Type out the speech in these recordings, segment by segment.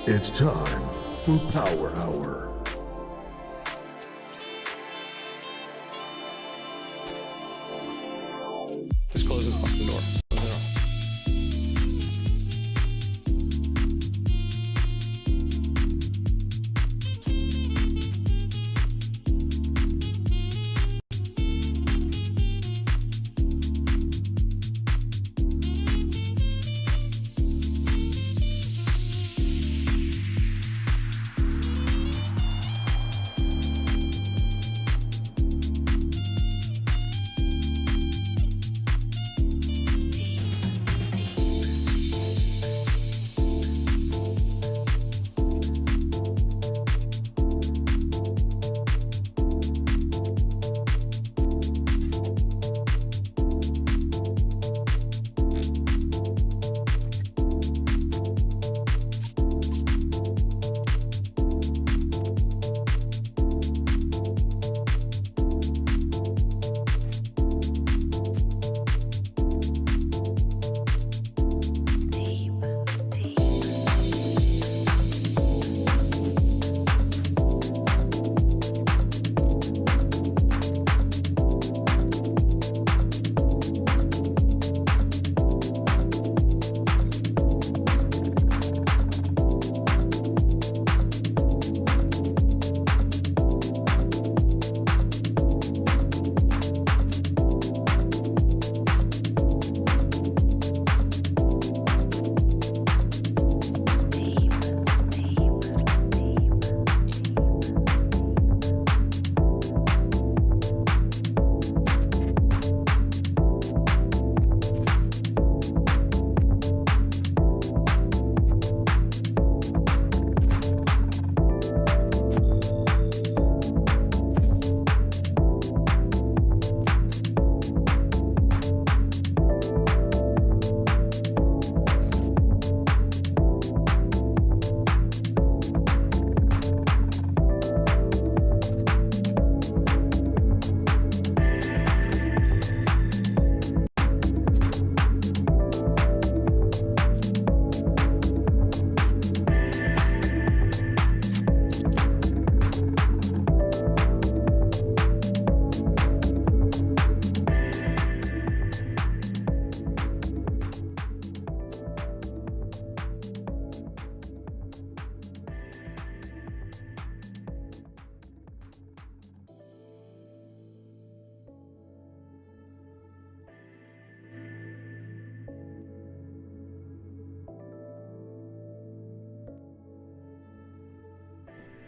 It's time for Power Hour. Just close this fucking door.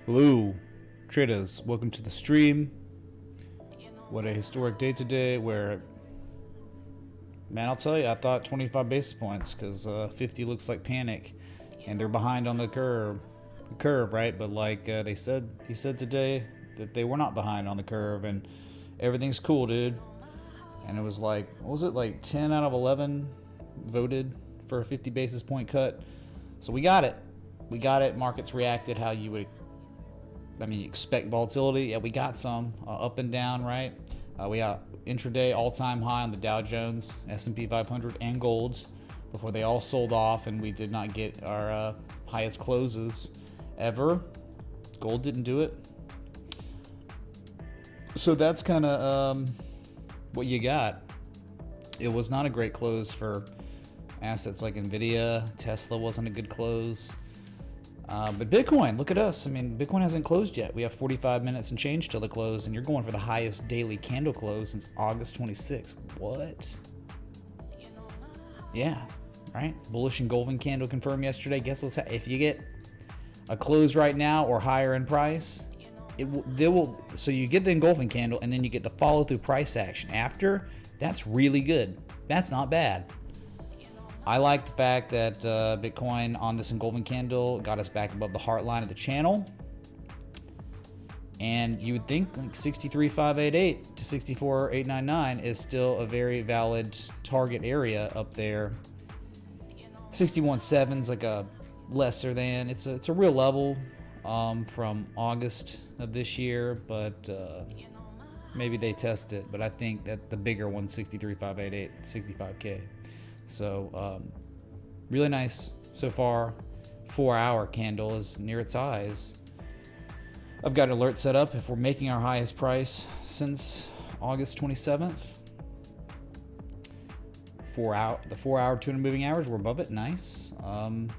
Hello, traders. Welcome to the stream. What a historic day today where, man, I'll tell you, I thought 25 basis points because 50 looks like panic and they're behind on the curve, right? But like he said today that they were not behind on the curve and everything's cool, dude. And it was like, what was it, like 10 out of 11 voted for a 50 basis point cut. So we got it. Markets reacted how you would expect volatility. Yeah, we got some up and down, right? We got intraday all-time high on the Dow Jones, S&P 500, and golds before they all sold off, and we did not get our highest closes ever. Gold didn't do it. So that's kind of what you got. It was not a great close for assets like Nvidia. Tesla wasn't a good close. But Bitcoin, look at us. I mean, Bitcoin hasn't closed yet. We have 45 minutes and change till the close, and you're going for the highest daily candle close since August 26th. What? Yeah, right? Bullish engulfing candle confirmed yesterday. Guess what's if you get a close right now or higher in price, so you get the engulfing candle and then you get the follow through price action after. That's really good. That's not bad. I like the fact that Bitcoin on this engulfing candle got us back above the heart line of the channel. And you would think like 63,588 to 64,899 is still a very valid target area up there. 61.7 is like a lesser than. It's a real level from August of this year, but maybe they test it. But I think that the bigger one, 63,588, 65K. So really nice so far 4-hour candle is near its highs. I've got an alert set up if we're making our highest price since August 27th. The 4-hour 200 moving average, we're above it. Nice. And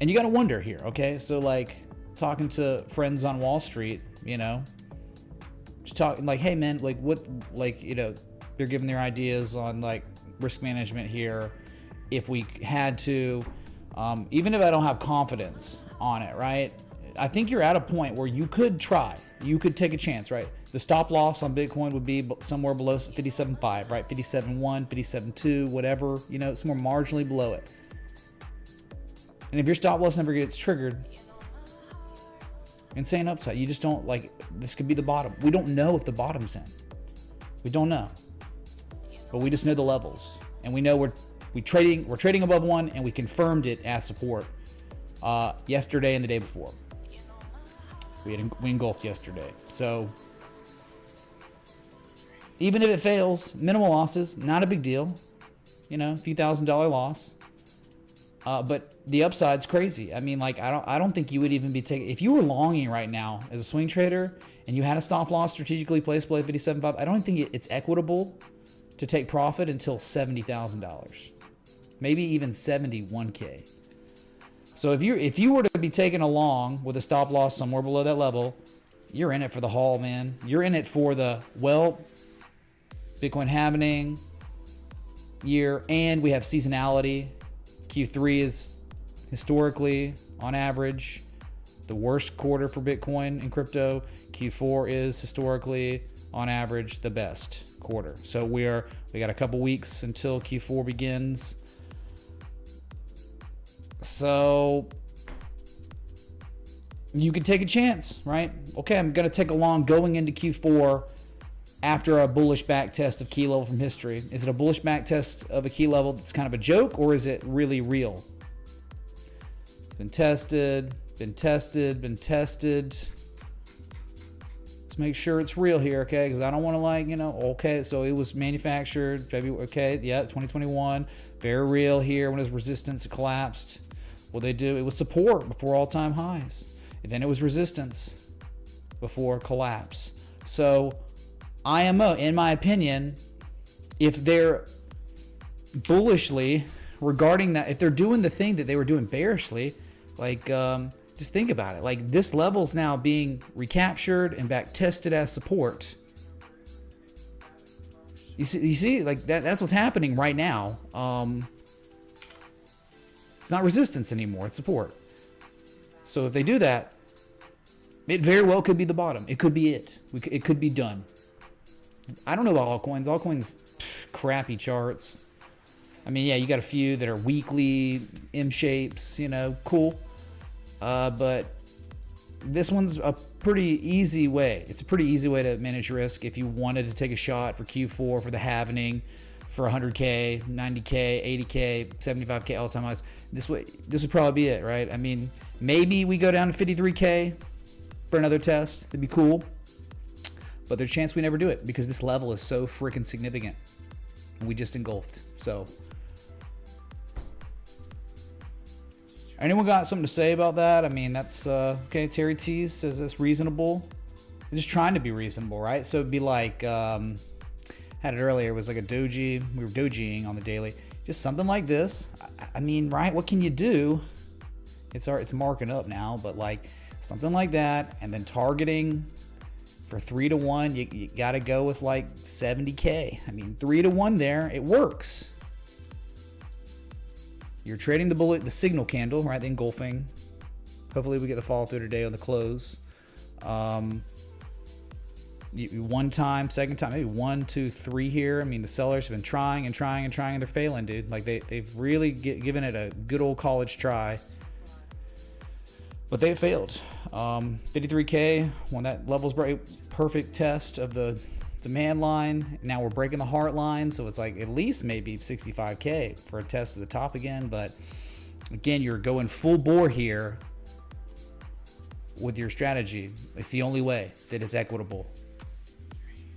you got to wonder here, okay? So like talking to friends on Wall Street, you know, just talking like, hey man, like what, like, you know, they're giving their ideas on like risk management here. If we had to, even if I don't have confidence on it, right? I think you're at a point where you could try. You could take a chance, right? The stop loss on Bitcoin would be somewhere below 57.5, right? 57.1, 57.2, whatever, you know, somewhere marginally below it. And if your stop loss never gets triggered, insane upside. You just don't, like, this could be the bottom. We don't know if the bottom's in. We don't know. But we just know the levels. And we know we're trading above one, and we confirmed it as support yesterday and the day before. We engulfed yesterday. So even if it fails, minimal losses, not a big deal. You know, a few $1,000 loss. But the upside's crazy. I mean, like, I don't think you would even be taking, if you were longing right now as a swing trader and you had a stop loss strategically placed below 57.5, I don't think it's equitable to take profit until $70,000, maybe even 71K. So if you were to be taken along with a stop loss somewhere below that level, you're in it for the haul, man. You're in it for the, well, Bitcoin halving year, and we have seasonality. Q3 is historically, on average, the worst quarter for Bitcoin and crypto. Q4 is historically, on average, the best quarter. So we got a couple weeks until Q4 begins. So you could take a chance, right? Okay, I'm going to take a long going into Q4 after a bullish back test of key level from history. Is it a bullish back test of a key level that's kind of a joke, or is it really real? It's been tested, been tested, been tested. Let's make sure it's real here, okay? Because I don't want to, like, you know, okay, so it was manufactured February, okay, yeah, 2021. Very real here. When it was resistance, it collapsed. What they do, it was support before all-time highs. And then it was resistance before collapse. So IMO, in my opinion, if they're bullishly regarding that, if they're doing the thing that they were doing bearishly, like, just think about it. Like, this level's now being recaptured and back tested as support. You see, like that's what's happening right now. It's not resistance anymore; it's support. So if they do that, it very well could be the bottom. It could be it. It could be done. I don't know about altcoins. Altcoins, crappy charts. I mean, yeah, you got a few that are weekly M shapes. You know, cool. But this one's a pretty easy way. It's a pretty easy way to manage risk if you wanted to take a shot for Q4 for the halvening for 100K, 90K, 80K, 75K all-time highs. This would probably be it, right? I mean, maybe we go down to 53K for another test. That'd be cool. But there's a chance we never do it because this level is so freaking significant. And we just engulfed. So anyone got something to say about that? I mean, that's okay. Terry Tees says that's reasonable. I'm just trying to be reasonable, right? So it'd be like, had it earlier, it was like a doji. We were dojiing on the daily. Just something like this. I mean, right? What can you do? It's marking up now, but like something like that, and then targeting for 3 to 1. You got to go with like 70K. I mean, 3 to 1 there. It works. You're trading the signal candle, right? The engulfing. Hopefully we get the follow through today on the close. One time, second time, maybe 1, 2, 3 here. I mean, the sellers have been trying and trying and trying, and they're failing, dude. Like they've really given it a good old college try, but they failed. 53K when that level's perfect test of the demand line. Now we're breaking the heart line, so it's like at least maybe 65K for a test of the top again. But again, you're going full bore here with your strategy. It's the only way that it's equitable.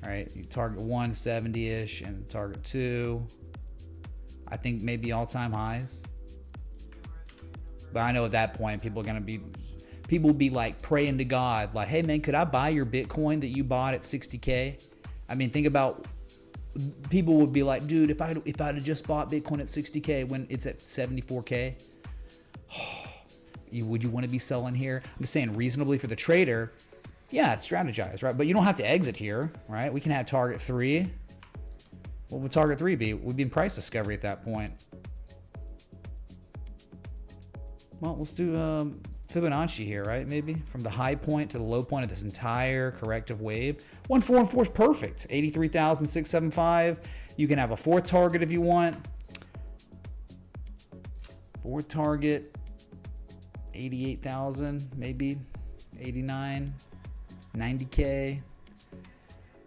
All right, you target 170-ish and target 2. I think maybe all-time highs. But I know at that point, people will be like praying to God, like, hey man, could I buy your Bitcoin that you bought at 60K? I mean, think about, people would be like, dude, if I'd have just bought Bitcoin at 60K when it's at 74K, would you want to be selling here? I'm just saying, reasonably for the trader, yeah, it's strategized, right? But you don't have to exit here, right? We can have target 3. What would target 3 be? We'd be in price discovery at that point. Well, let's do Fibonacci here, right? Maybe from the high point to the low point of this entire corrective wave. 144 is perfect. 83,675. You can have a 4th target if you want. 4th target, 88,000, maybe 89, 90K.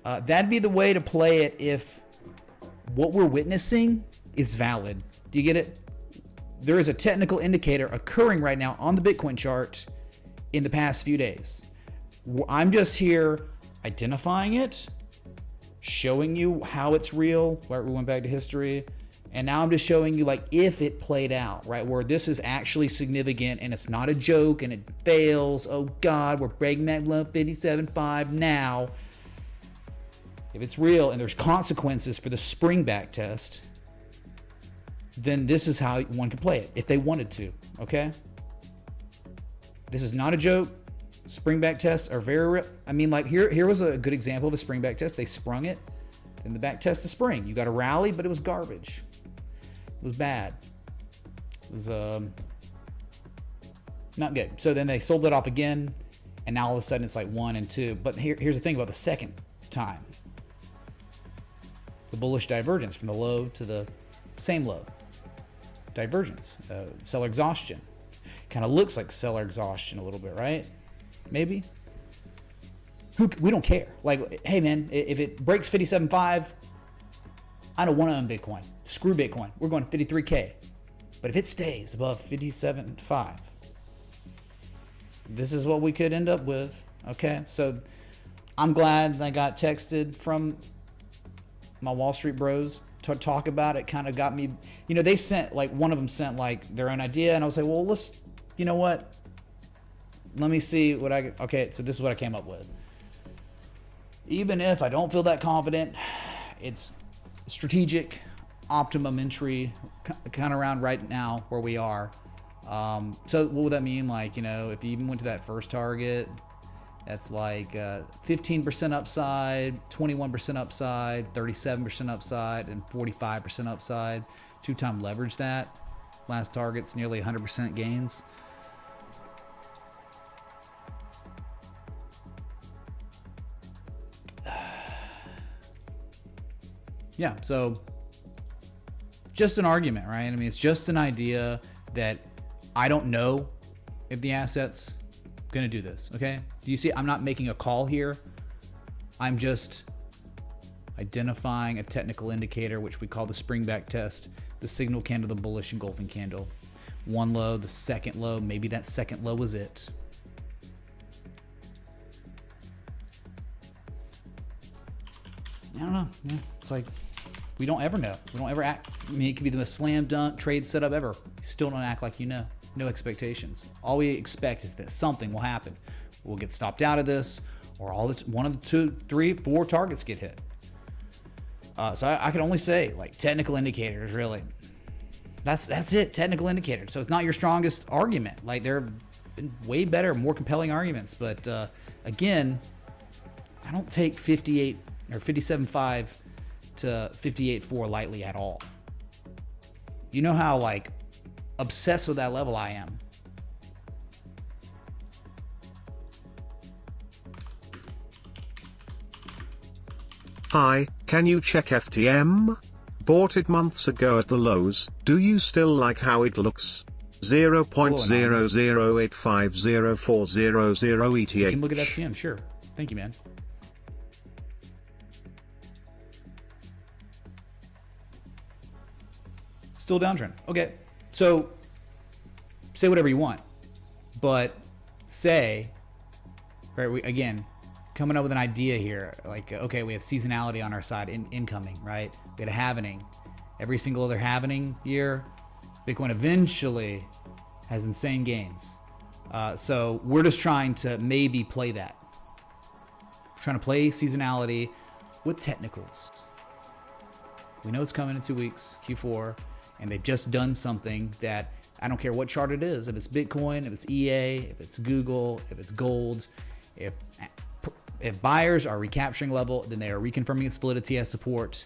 That'd be the way to play it if what we're witnessing is valid. Do you get it? There is a technical indicator occurring right now on the Bitcoin chart in the past few days. I'm just here identifying it, showing you how it's real, right? We went back to history. And now I'm just showing you like if it played out, right? Where this is actually significant and it's not a joke and it fails. Oh God, we're breaking that 57.5 now. If it's real and there's consequences for the spring back test, then this is how one could play it if they wanted to, okay? This is not a joke. Spring back tests are very real. I mean, like here was a good example of a spring back test. They sprung it, then the back test is spring. You got a rally, but it was garbage. It was bad. It was not good. So then they sold it off again, and now all of a sudden it's like 1 and 2. But here's the thing about the second time. The bullish divergence from the low to the same low. Divergence, seller exhaustion. Kind of looks like seller exhaustion a little bit, right? Maybe. We don't care. Like, hey man, if it breaks 57.5, I don't want to own Bitcoin. Screw Bitcoin. We're going to 53K. But if it stays above 57.5, this is what we could end up with. Okay, so I'm glad I got texted from my Wall Street bros to talk about it. Kind of got me, they sent, like, one of them sent like their own idea, and I was like, well, you know what, let me see what okay, so this is what I came up with. Even if I don't feel that confident, it's strategic, optimum entry, kind of around right now where we are. So what would that mean? Like, if you even went to that first target, that's like 15% upside, 21% upside, 37% upside, and 45% upside. 2-time leverage that. Last target's nearly 100% gains. Yeah, so just an argument, right? I mean, it's just an idea that I don't know if the asset's gonna do this, okay? Do you see? I'm not making a call here. I'm just identifying a technical indicator, which we call the spring back test, the signal candle, the bullish engulfing candle. One low, the second low, maybe that second low was it. I don't know. Yeah, it's like, we don't ever know. We don't ever act. I mean, it could be the most slam dunk trade setup ever. You still don't act like you know. No expectations. All we expect is that something will happen. We'll get stopped out of this, or one of the 2, 3, 4 targets get hit. So I can only say, like, technical indicators, really. That's it, technical indicators. So it's not your strongest argument. Like, there have been way better, more compelling arguments. But again, I don't take 58 or 57.5 to 58.4 lightly at all. You know how, like, obsessed with that level I am. Hi, can you check FTM? Bought it months ago at the lows. Do you still like how it looks? 0.008504000 You ETH. can look at FTM, sure. Thank you, man. Still downtrend. Okay, so say whatever you want, but say, right? Again, coming up with an idea here, like, okay, we have seasonality on our side, incoming, right? We had a halvening. Every single other halvening year, Bitcoin eventually has insane gains. So we're just trying to maybe play that. Trying to play seasonality with technicals. We know it's coming in 2 weeks, Q4, and they've just done something that I don't care what chart it is. If it's Bitcoin, if it's EA, if it's Google, if it's gold, if buyers are recapturing level, then they are reconfirming its validity as support.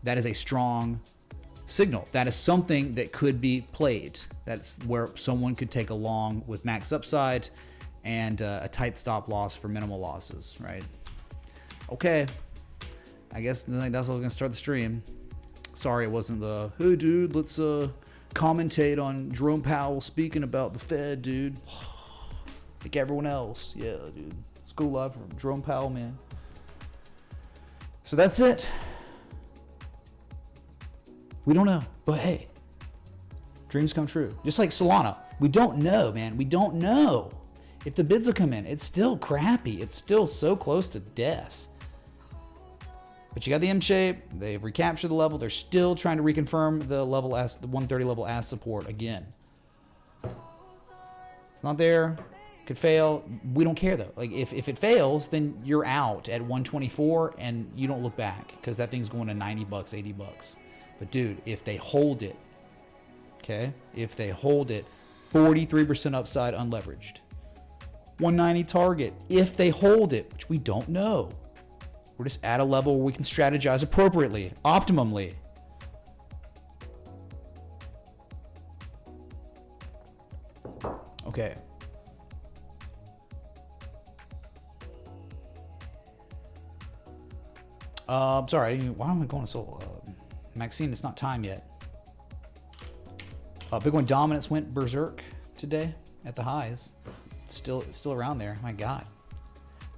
That is a strong signal. That is something that could be played. That's where someone could take a long with max upside and a tight stop loss for minimal losses, right? Okay, I guess that's how we're gonna start the stream. Sorry, it wasn't the, hey dude, let's commentate on Jerome Powell speaking about the Fed, dude. Like everyone else. Yeah, dude. Let's go live from Jerome Powell, man. So that's it. We don't know, but hey, dreams come true. Just like Solana, we don't know, man. We don't know if the bids will come in. It's still crappy. It's still so close to death. But you got the M shape. They've recaptured the level. They're still trying to reconfirm the level as the 130 level as support again. It's not there. Could fail. We don't care though. Like if it fails, then you're out at 124 and you don't look back because that thing's going to 90 bucks, 80 bucks. But dude, if they hold it, okay? If they hold it, 43% upside unleveraged. 190 target. If they hold it, which we don't know. We're just at a level where we can strategize appropriately, optimally. Okay. Sorry, why am I going so Maxine, it's not time yet. Big one dominance went berserk today at the highs. It's still around there. My God.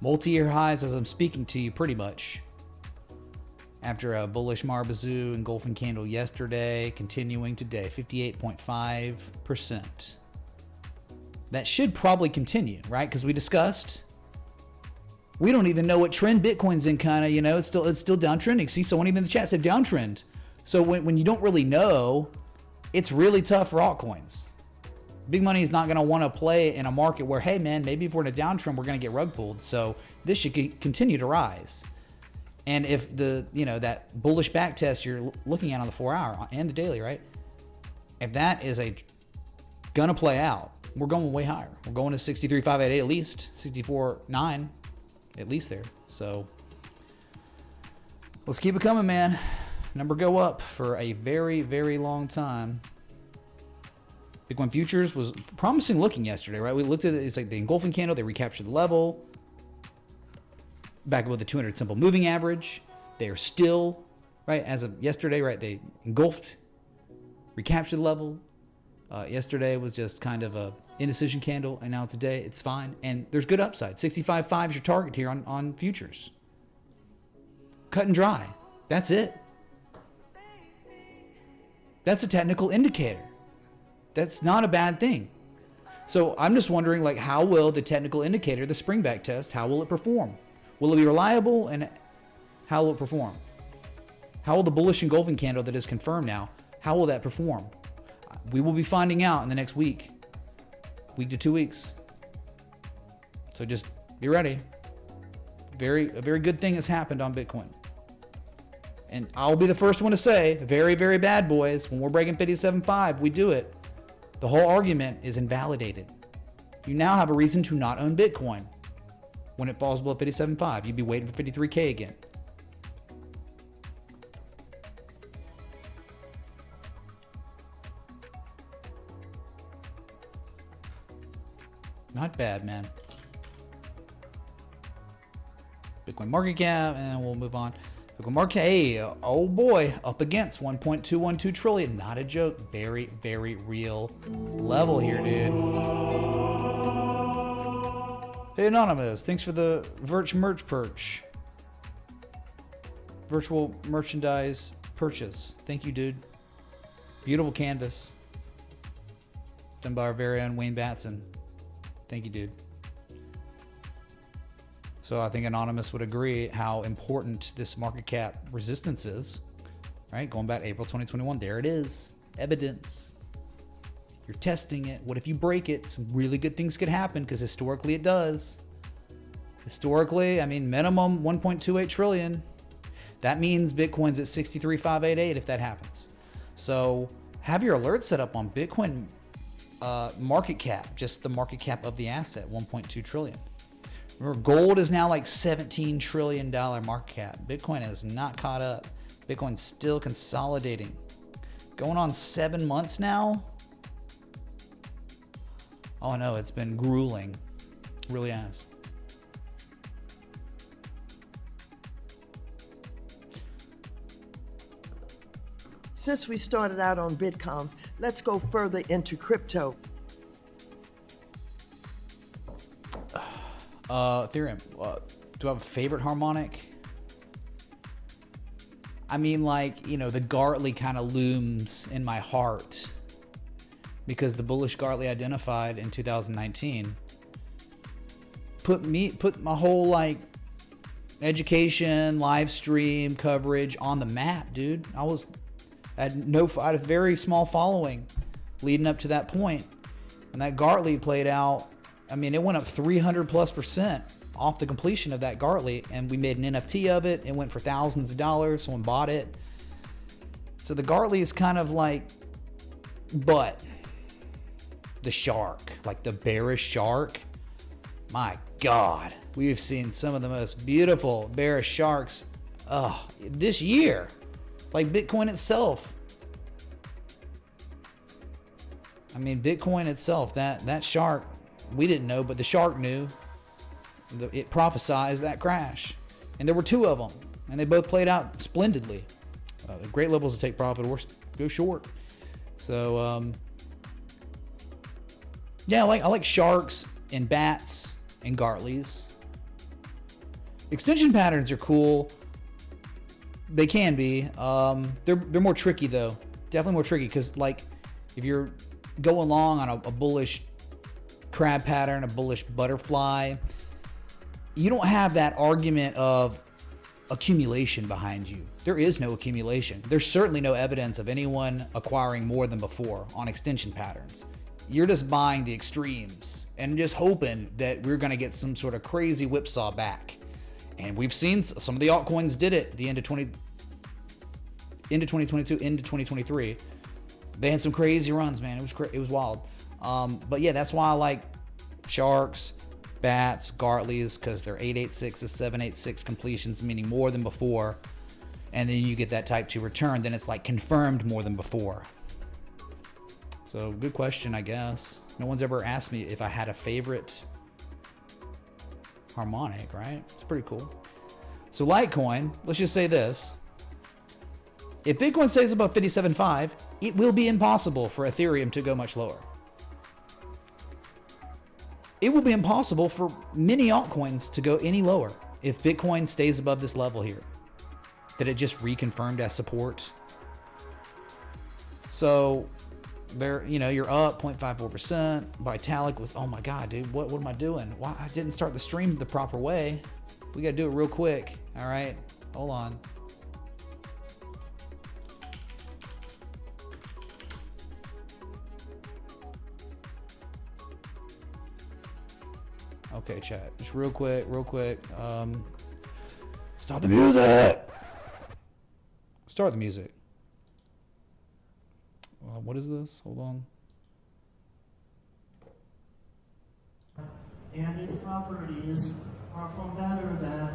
Multi-year highs as I'm speaking to you pretty much. After a bullish Marbazoo engulfing candle yesterday, continuing today, 58.5%. That should probably continue, right? Because we discussed. We don't even know what trend Bitcoin's in, kind of, you know, it's still downtrending. See, someone even in the chat said downtrend. So when you don't really know, it's really tough for altcoins. Big money is not going to want to play in a market where, hey man, maybe if we're in a downtrend, we're going to get rug pulled. So this should continue to rise. And if that bullish back test you're looking at on the 4 hour and the daily, right? If that is gonna play out, we're going way higher. We're going to 63.588 at least, 64.9 at least there. So let's keep it coming, man. Number go up for a very, very long time. Bitcoin futures was promising looking yesterday, right? We looked at it. It's like the engulfing candle. They recaptured the level. Back above the 200 simple moving average. They are still, right, as of yesterday, right? They engulfed, recaptured the level. Yesterday was just kind of a indecision candle. And now today it's fine. And there's good upside. 65.5 is your target here on futures. Cut and dry. That's it. That's a technical indicator. That's not a bad thing. So I'm just wondering, like, how will the technical indicator, the springback test, how will it perform? Will it be reliable, and how will it perform? How will the bullish engulfing candle that is confirmed now, how will that perform? We will be finding out in the next week to 2 weeks. So just be ready. A very good thing has happened on Bitcoin. And I'll be the first one to say, very, very bad boys, when we're breaking 57.5, we do it. The whole argument is invalidated. You now have a reason to not own Bitcoin. When it falls below 57.5, you'd be waiting for 53K again. Not bad, man. Bitcoin market cap, and we'll move on. Bitcoin market, hey, oh boy, up against 1.212 trillion. Not a joke. Very, very real level here, dude. Hey, Anonymous, thanks for the merch perch. Virtual merchandise purchase. Thank you, dude. Beautiful canvas. Done by our very own Wayne Batson. Thank you, dude. So I think Anonymous would agree how important this market cap resistance is, right? Going back to April 2021, there it is. Evidence. You're testing it. What if you break it? Some really good things could happen because historically it does. Historically, I mean, minimum 1.28 trillion. That means Bitcoin's at 63,588 if that happens. So have your alert set up on Bitcoin market cap, just the market cap of the asset, 1.2 trillion. Remember, gold is now like $17 trillion market cap. Bitcoin has not caught up. Bitcoin's still consolidating. Going on 7 months now. Oh no, it's been grueling. It really has. Since we started out on Bitcoin, let's go further into crypto. Ethereum. Do I have a favorite harmonic? I mean, like, you know, the Gartley kind of looms in my heart because the bullish Gartley identified in 2019 put my whole like education, live stream coverage on the map, dude. I had a very small following leading up to that point. And that Gartley played out, I mean, it went up 300+% off the completion of that Gartley, and we made an NFT of it. It went for thousands of dollars. Someone bought it. So the Gartley is kind of like, but the shark, like the bearish shark, my God, we've seen some of the most beautiful bearish sharks this year, like Bitcoin itself. I mean, Bitcoin itself, that shark, we didn't know, but the shark knew. It prophesized that crash. And there were two of them, and they both played out splendidly. Great levels to take profit or go short. So, yeah, I like sharks and bats and Gartleys. Extension patterns are cool. They can be. They're more tricky though. Definitely more tricky because, like, if you're going long on a bullish crab pattern, a bullish butterfly, you don't have that argument of accumulation behind you. There is no accumulation. There's certainly no evidence of anyone acquiring more than before on extension patterns. You're just buying the extremes and just hoping that we're going to get some sort of crazy whipsaw back. And we've seen some of the altcoins did it at the end of 2022, into 2023. They had some crazy runs, man. It was wild. But yeah, that's why I like sharks, bats, Gartleys, because they're 886s, 786 completions, meaning more than before. And then you get that type 2 return. Then it's like confirmed more than before. So good question, I guess. No one's ever asked me if I had a favorite harmonic, right? It's pretty cool. So Litecoin, let's just say this. If Bitcoin stays above 57.5, it will be impossible for Ethereum to go much lower. It will be impossible for many altcoins to go any lower if Bitcoin stays above this level here that it just reconfirmed as support. So there, you know, you're up 0.54%. Vitalik was, oh my God, dude, what am I doing? Why I didn't start the stream the proper way? We got to do it real quick. All right, hold on. Okay, chat. Just real quick. Start the music. Start the music. What is this? Hold on. And its properties are from better than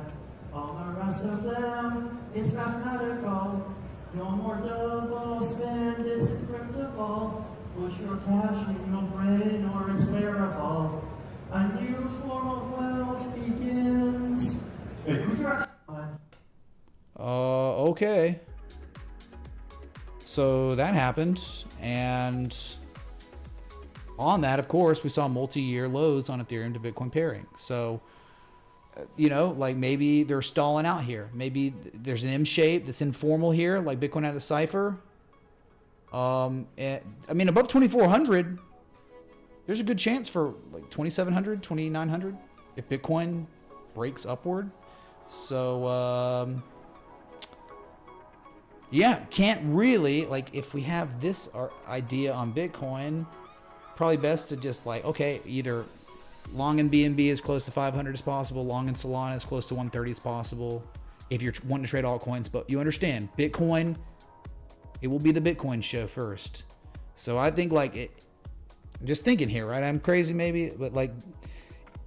all the rest of them. It's mathematical. No more double spend. It's encryptable. Put your cash in your brain or it's wearable. A new form of wealth begins. Okay. So that happened, and on that, of course, we saw multi-year lows on Ethereum to Bitcoin pairing. So, you know, like maybe they're stalling out here. Maybe there's an M shape that's informal here, like Bitcoin had a cipher. And, I mean, above 2,400. There's a good chance for like 2,700, 2,900 if Bitcoin breaks upward. So, yeah, can't really, like, if we have this idea on Bitcoin, probably best to just like, okay, either long in BNB as close to 500 as possible, long in Solana as close to 130 as possible, if you're wanting to trade altcoins. But you understand, Bitcoin, it will be the Bitcoin show first. So I think like it, I'm just thinking here, right? I'm crazy maybe, but like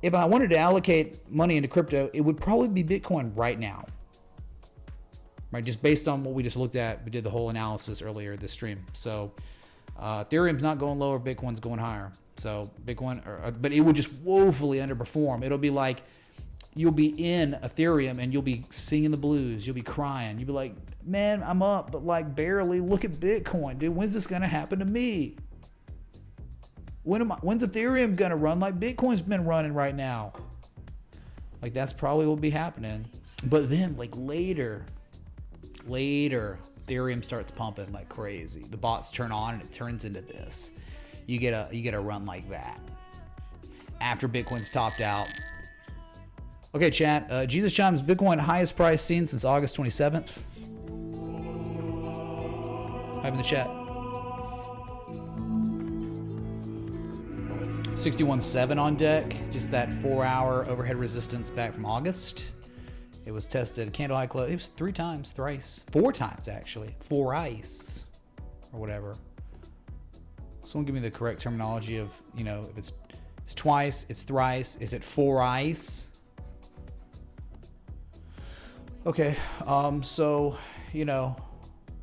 if I wanted to allocate money into crypto, it would probably be Bitcoin right now. Right? Just based on what we just looked at. We did the whole analysis earlier this stream. So Ethereum's not going lower, Bitcoin's going higher. So Bitcoin, but it would just woefully underperform. It'll be like you'll be in Ethereum and you'll be singing the blues. You'll be crying. You'll be like, man, I'm up, but like barely. Look at Bitcoin, dude. When's this gonna happen to me? When's Ethereum gonna run like Bitcoin's been running right now? Like that's probably what will be happening. But then like later, Ethereum starts pumping like crazy. The bots turn on and it turns into this. You get a run like that after Bitcoin's topped out. Okay, chat. Jesus chimes, Bitcoin highest price seen since August 27th. Type in the chat. 61.7 on deck. Just that 4-hour overhead resistance back from August. It was tested candle high close. It was 4 times actually. 4 ice or whatever. Someone give me the correct terminology of, you know, if it's twice, it's thrice. Is it 4 ice? Okay, so, you know,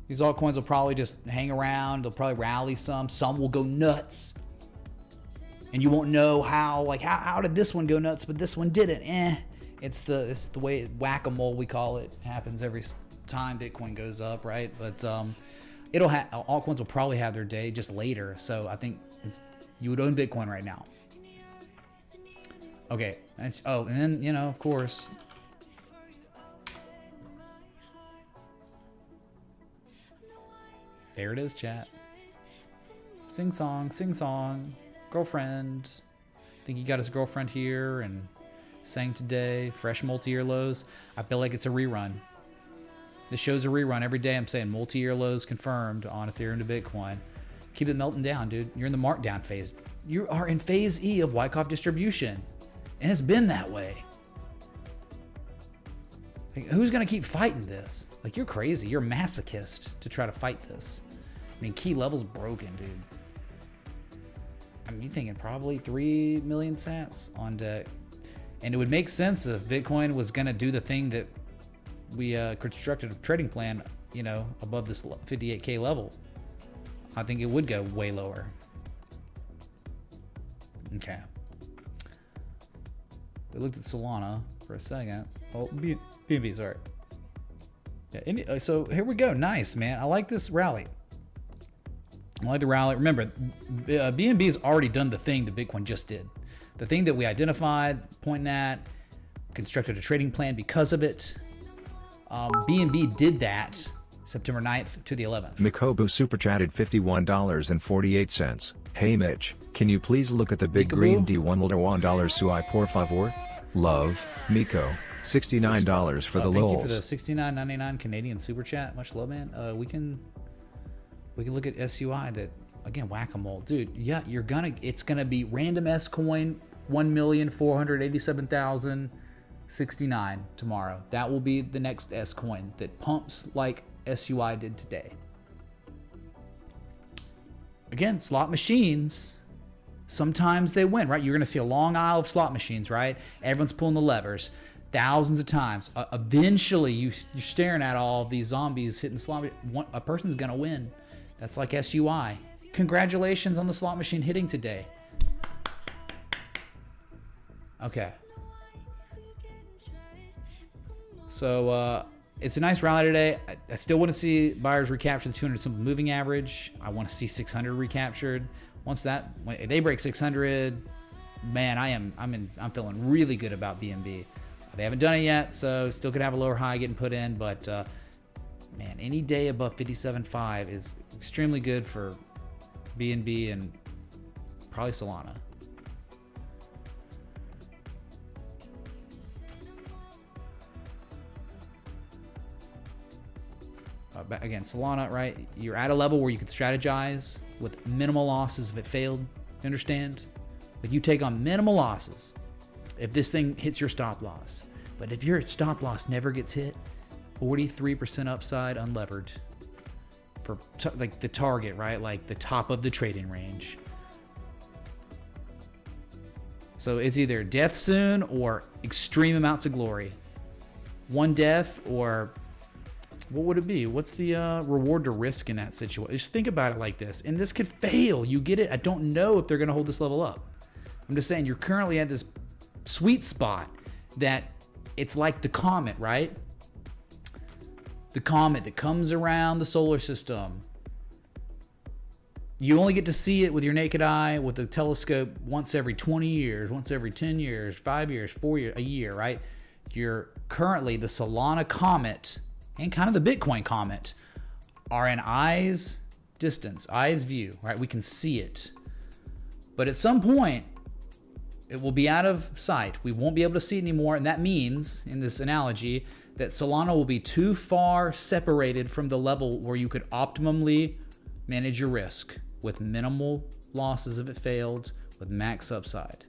these altcoins will probably just hang around. They'll probably rally some. Some will go nuts. And you won't know how, like, how did this one go nuts, but this one didn't? It's the way whack-a-mole, we call it. It happens every time Bitcoin goes up, right? But altcoins will probably have their day just later. So I think you would own Bitcoin right now. Okay. And then, you know, of course, there it is, chat. Sing song, girlfriend. I think he got his girlfriend here and sang today. Fresh multi-year lows. I feel like it's a rerun. This show's a rerun. Every day I'm saying multi-year lows confirmed on Ethereum to Bitcoin. Keep it melting down, dude. You're in the markdown phase. You are in phase E of Wyckoff distribution. And it's been that way. Like, who's going to keep fighting this? Like, you're crazy. You're a masochist to try to fight this. I mean, key level's broken, dude. I mean, you're thinking probably 3 million sats on deck. And it would make sense if Bitcoin was going to do the thing that we constructed a trading plan, you know, above this 58K level. I think it would go way lower. Okay. We looked at Solana for a second. Oh, BNB, sorry. Yeah, so here we go. Nice, man. I like this rally. I like the rally. Remember, BNB has already done the thing that Bitcoin just did. The thing that we identified, pointing at, constructed a trading plan because of it. BNB did that September 9th to the 11th. Mikobu super chatted $51.48. Hey Mitch, can you please look at the big green $1 Sui por favor? Love, Miko. $69 for the Thank lols. you for the $69.99 Canadian super chat. Much love, man. We can look at SUI. That again, whack-a-mole, dude. Yeah, it's gonna be random S coin 1,487,069 tomorrow. That will be the next S coin that pumps like SUI did today. Again, slot machines, sometimes they win, right? You're going to see a long aisle of slot machines, right? Everyone's pulling the levers thousands of times. Eventually, you're staring at all of these zombies hitting slot. A person's going to win. That's like SUI. Congratulations on the slot machine hitting today. Okay. So, it's a nice rally today. I still want to see buyers recapture the 200 simple moving average. I want to see 600 recaptured. Once if they break 600, man, I'm feeling really good about BNB. They haven't done it yet, so still could have a lower high getting put in, but man, any day above 57.5 is extremely good for BNB and probably Solana. Again, Solana, right? You're at a level where you can strategize with minimal losses if it failed. You understand? Like, you take on minimal losses if this thing hits your stop loss. But if your stop loss never gets hit, 43% upside unlevered for like the target, right? Like the top of the trading range. So it's either death soon or extreme amounts of glory. One death, or what would it be? What's the reward to risk in that situation? Just think about it like this. And this could fail. You get it? I don't know if they're going to hold this level up. I'm just saying you're currently at this sweet spot that it's like the comet, right? The comet that comes around the solar system. You only get to see it with your naked eye, with a telescope, once every 20 years, once every 10 years, 5 years, 4 years, a year, right? You're currently, the Solana comet and kind of the Bitcoin comet are in eyes distance, eyes view, right? We can see it. But at some point, it will be out of sight. We won't be able to see it anymore. And that means, in this analogy, that Solana will be too far separated from the level where you could optimally manage your risk with minimal losses if it failed, with max upside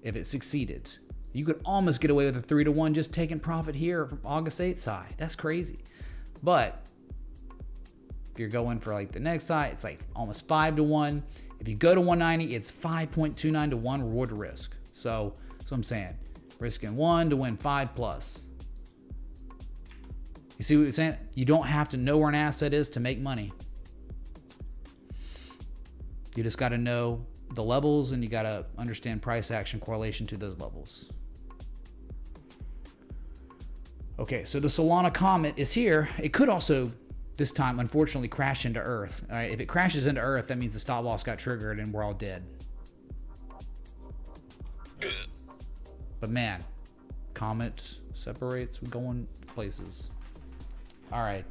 if it succeeded. You could almost get away with a 3-to-1 just taking profit here from August 8th's high. That's crazy. But if you're going for like the next high, it's like almost 5-to-1. If you go to 190, it's 5.29 to 1 reward to risk. So that's what I'm saying. Risking 1 to win 5 plus. You see what I'm saying? You don't have to know where an asset is to make money. You just got to know the levels, and you got to understand price action correlation to those levels. Okay, so the Solana comet is here. It could also, this time, unfortunately, crash into Earth. All right, if it crashes into Earth, that means the stop loss got triggered and we're all dead. But man, comet separates, we're going places. All right,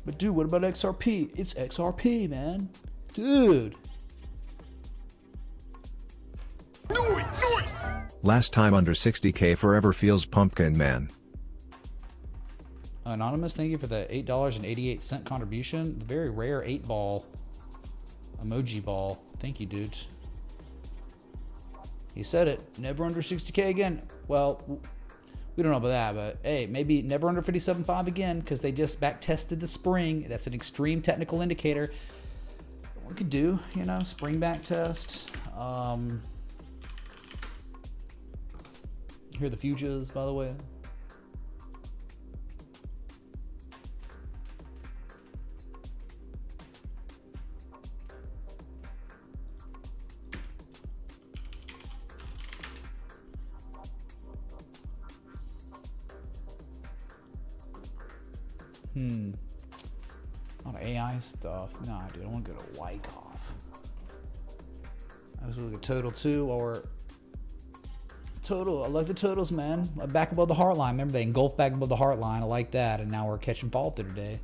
but dude, what about XRP? It's XRP, man. Dude. Last time under 60K forever feels pumpkin, man. Anonymous, thank you for the $8.88 contribution. The very rare 8-ball emoji ball. Thank you, dude. He said it. Never under 60K again. Well, we don't know about that, but hey, maybe never under 57.5 again, because they just back tested the spring. That's an extreme technical indicator. We could do, you know, spring back test. Here are the futures, by the way. A lot of AI stuff. Nah, dude, I want to go to Wyckoff. I was looking at total too, or total. I like the totals, man. Back above the heart line. Remember, they engulfed back above the heart line. I like that. And now we're catching fall through today.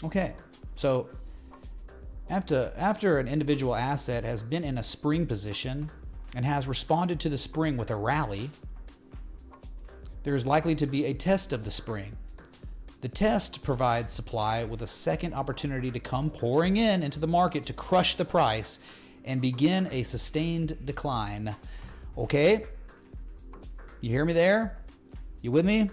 Okay, so after an individual asset has been in a spring position and has responded to the spring with a rally, there is likely to be a test of the spring. The test provides supply with a second opportunity to come pouring into the market to crush the price and begin a sustained decline. Okay? You hear me there? You with me?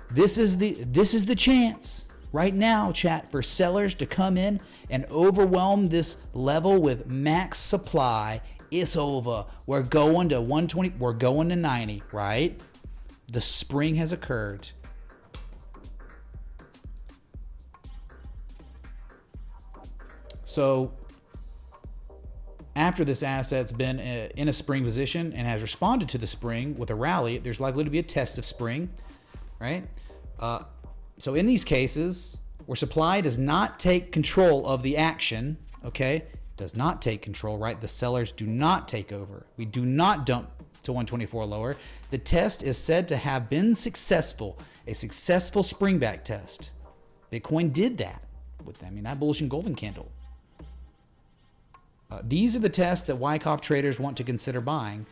This is the chance right now, chat, for sellers to come in and overwhelm this level with max supply. It's over. We're going to 120. We're going to 90, right? The spring has occurred. So after this asset's been in a spring position and has responded to the spring with a rally, there's likely to be a test of spring, right? So in these cases where supply does not take control of the action, okay, does not take control, right? The sellers do not take over. We do not dump to 124 lower. The test is said to have been successful, a successful spring back test. Bitcoin did that with, that bullish engulfing candle. These are the tests that Wyckoff traders want to consider buying.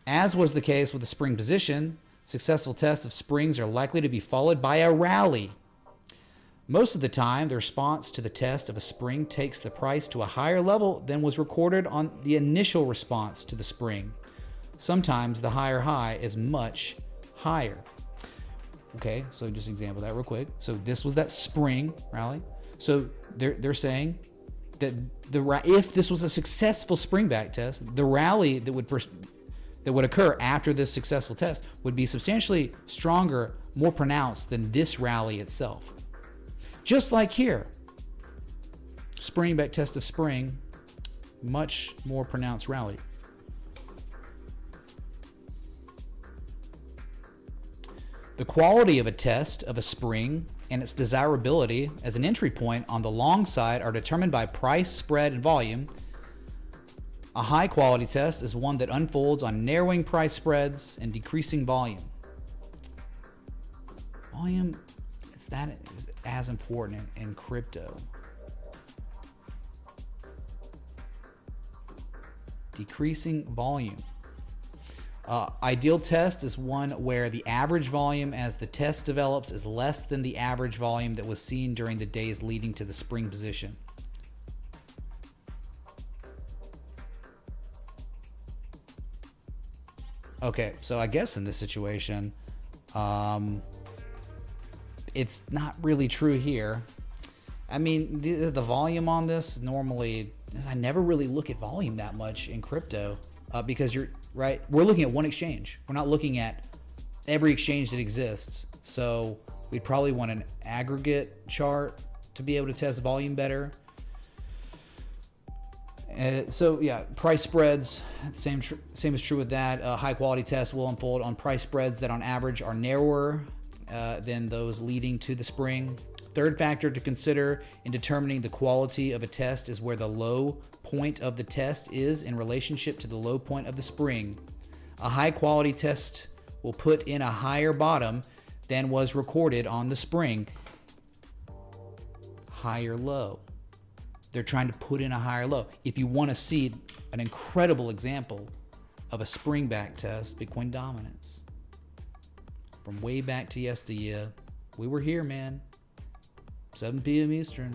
As was the case with the spring position, successful tests of springs are likely to be followed by a rally. Most of the time, the response to the test of a spring takes the price to a higher level than was recorded on the initial response to the spring. Sometimes the higher high is much higher. Okay, so just example that real quick. So this was that spring rally. So they're saying that if this was a successful spring back test, the rally that would occur after this successful test would be substantially stronger, more pronounced than this rally itself. Just like here, spring back test of spring, much more pronounced rally. The quality of a test of a spring and its desirability as an entry point on the long side are determined by price, spread, and volume. A high quality test is one that unfolds on narrowing price spreads and decreasing volume. Volume, it's that is as important in crypto. Decreasing volume. Ideal test is one where the average volume as the test develops is less than the average volume that was seen during the days leading to the spring position. Okay, so I guess in this situation, it's not really true here. I mean, the volume on this normally, I never really look at volume that much in crypto because you're right. We're looking at one exchange. We're not looking at every exchange that exists. So we'd probably want an aggregate chart to be able to test volume better. So yeah, price spreads, same is true with that. High quality tests will unfold on price spreads that on average are narrower than those leading to the spring. Third factor to consider in determining the quality of a test is where the low point of the test is in relationship to the low point of the spring. A high quality test will put in a higher bottom than was recorded on the spring. Higher low. They're trying to put in a higher low. If you want to see an incredible example of a spring back test, Bitcoin dominance. From way back to yesteryear, we were here, man. 7 p.m. Eastern.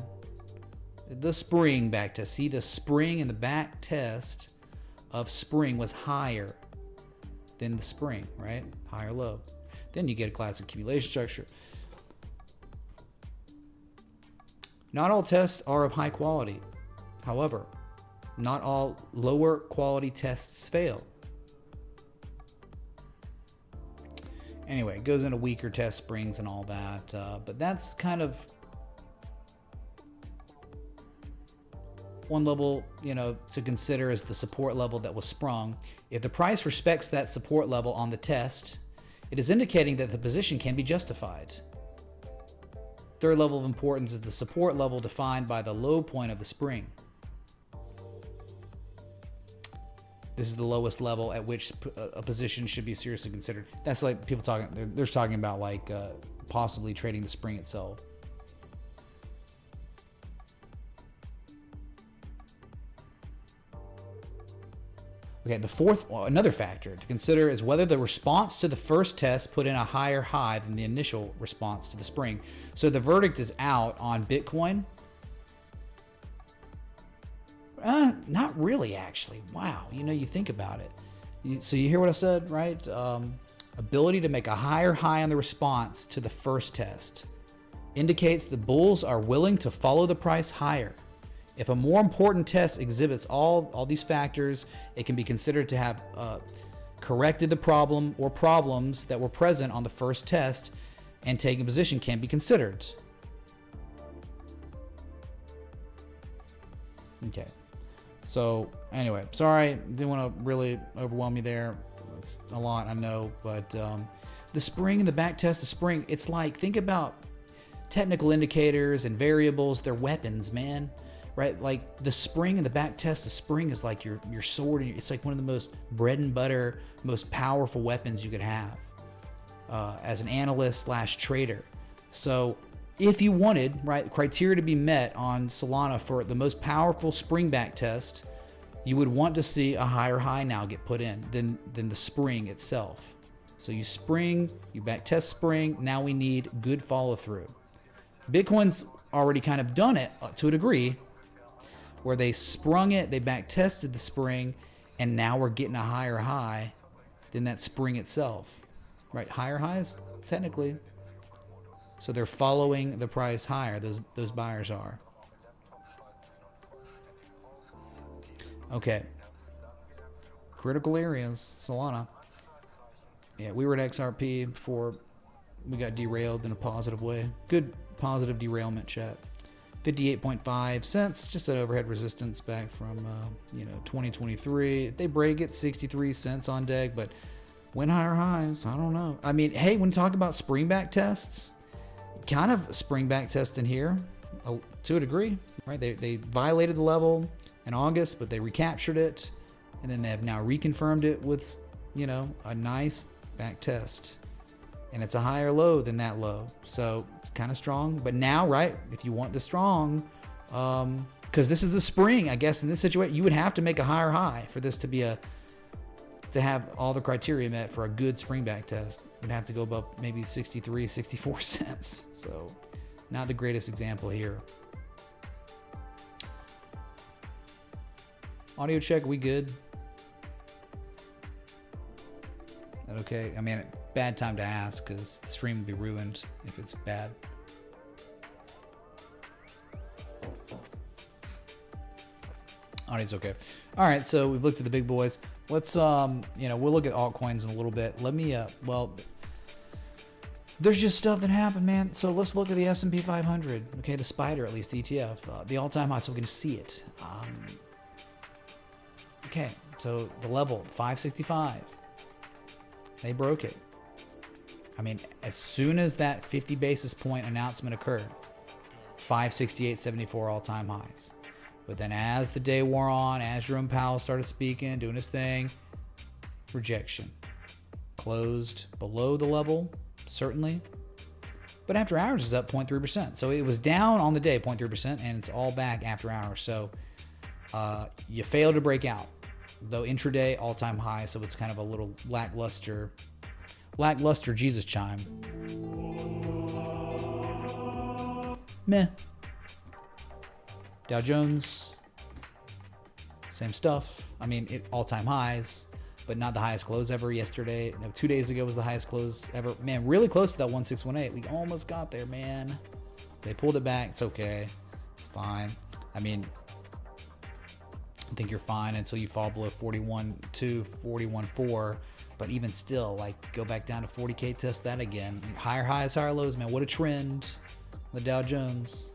The spring back test. See, the spring and the back test of spring was higher than the spring, right? Higher low. Then you get a classic accumulation structure. Not all tests are of high quality. However, not all lower quality tests fail. Anyway, it goes into weaker test springs and all that, but that's kind of one level, to consider as the support level that was sprung. If the price respects that support level on the test, it is indicating that the position can be justified. Third level of importance is the support level defined by the low point of the spring. This is the lowest level at which a position should be seriously considered. That's like people talking, they're talking about like possibly trading the spring itself. Okay, another factor to consider is whether the response to the first test put in a higher high than the initial response to the spring. So the verdict is out on Bitcoin. Not really, actually. Wow, you think about it. So you hear what I said, right? Ability to make a higher high on the response to the first test indicates the bulls are willing to follow the price higher. If a more important test exhibits all these factors, it can be considered to have corrected the problem or problems that were present on the first test, and taking a position can be considered. Okay. So anyway, sorry, didn't want to really overwhelm you there. It's a lot, I know, but the spring and the back test of spring, it's like, think about technical indicators and variables. They're weapons, man. Right? Like the spring and the back test of spring is like your sword. It's like one of the most bread and butter, most powerful weapons you could have as an analyst / trader. So if you wanted, right, criteria to be met on Solana for the most powerful spring back test you would want to see a higher high now get put in than the spring itself. So you spring, you back test spring, now we need good follow through. Bitcoin's already kind of done it to a degree where they sprung it, they back tested the spring, and now we're getting a higher high than that spring itself, right? Higher highs, technically. So they're following the price higher, those buyers are. Okay. Critical areas, Solana. Yeah, we were at XRP before we got derailed in a positive way. Good positive derailment, chat. 58.5 cents, just an overhead resistance back from 2023. If they break it, 63 cents on deck, but when higher highs, I don't know. I mean, hey, when talking about spring back tests, kind of spring back test in here to a degree, right? They violated the level in August, but they recaptured it, and then they have now reconfirmed it with, a nice back test. And it's a higher low than that low. So it's kind of strong. But now, right, if you want the strong, because this is the spring, I guess in this situation, you would have to make a higher high for this to be to have all the criteria met for a good spring back test. You'd have to go above maybe 63, 64 cents. So not the greatest example here. Audio check, we good? Okay, I mean, bad time to ask because the stream will be ruined if it's bad. Audio's okay. All right, so we've looked at the big boys. Let's, we'll look at altcoins in a little bit. Let me, there's just stuff that happened, man. So let's look at the S&P 500. Okay, the spider, at least the ETF, the all-time high, so we can see it. Okay, so the level 565. They broke it. I mean, as soon as that 50 basis point announcement occurred, 568.74 all-time highs. But then as the day wore on, as Jerome Powell started speaking, doing his thing, rejection. Closed below the level, certainly. But after hours is up 0.3%. So it was down on the day, 0.3%, and it's all back after hours. So you failed to break out. Though intraday all-time high, so it's kind of a little lackluster Jesus chime. Meh. Dow Jones, same stuff. I mean, all-time highs, but not the highest close ever yesterday. No, 2 days ago was the highest close ever. Man, really close to that 1618. We almost got there, man. They pulled it back. It's okay. It's fine. I mean, I think you're fine until you fall below 41.2, 41.4. But even still, like, go back down to 40K, test that again. Higher highs, higher lows, man. What a trend. The Dow Jones.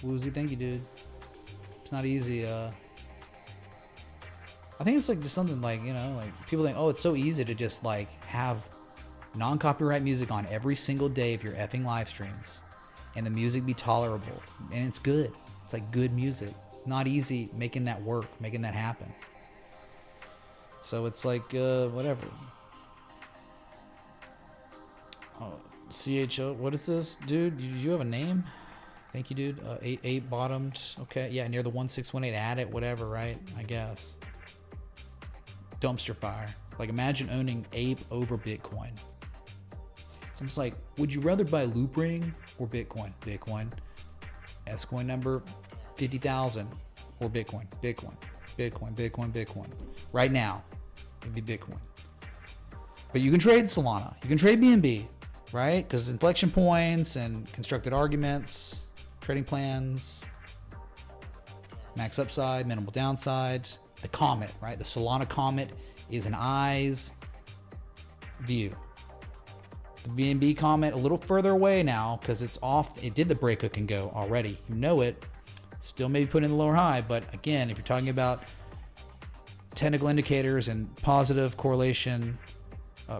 Woozy, thank you, dude. It's not easy. I think it's like just something like, like people think, oh, it's so easy to just like have non-copyright music on every single day of your effing live streams. And the music be tolerable, and it's good. It's like good music. Not easy making that work, making that happen. So it's like whatever. Oh, CHO, what is this, dude? You have a name? Thank you, dude. Eight bottomed. Okay, yeah, near the 1618. Add it, whatever, right? I guess. Dumpster fire. Like, imagine owning Ape over Bitcoin. It's almost like, would you rather buy Loop Ring or Bitcoin? Bitcoin. S-Coin number 50,000 or Bitcoin. Bitcoin. Right now, it'd be Bitcoin. But you can trade Solana. You can trade BNB, right? Because inflection points and constructed arguments, trading plans, max upside, minimal downside. The Comet, right? The Solana Comet is an eyes view. The BNB Comet a little further away now because it's off. It did the break hook and go already. You know it. Still maybe put in the lower high, but again, if you're talking about technical indicators and positive correlation,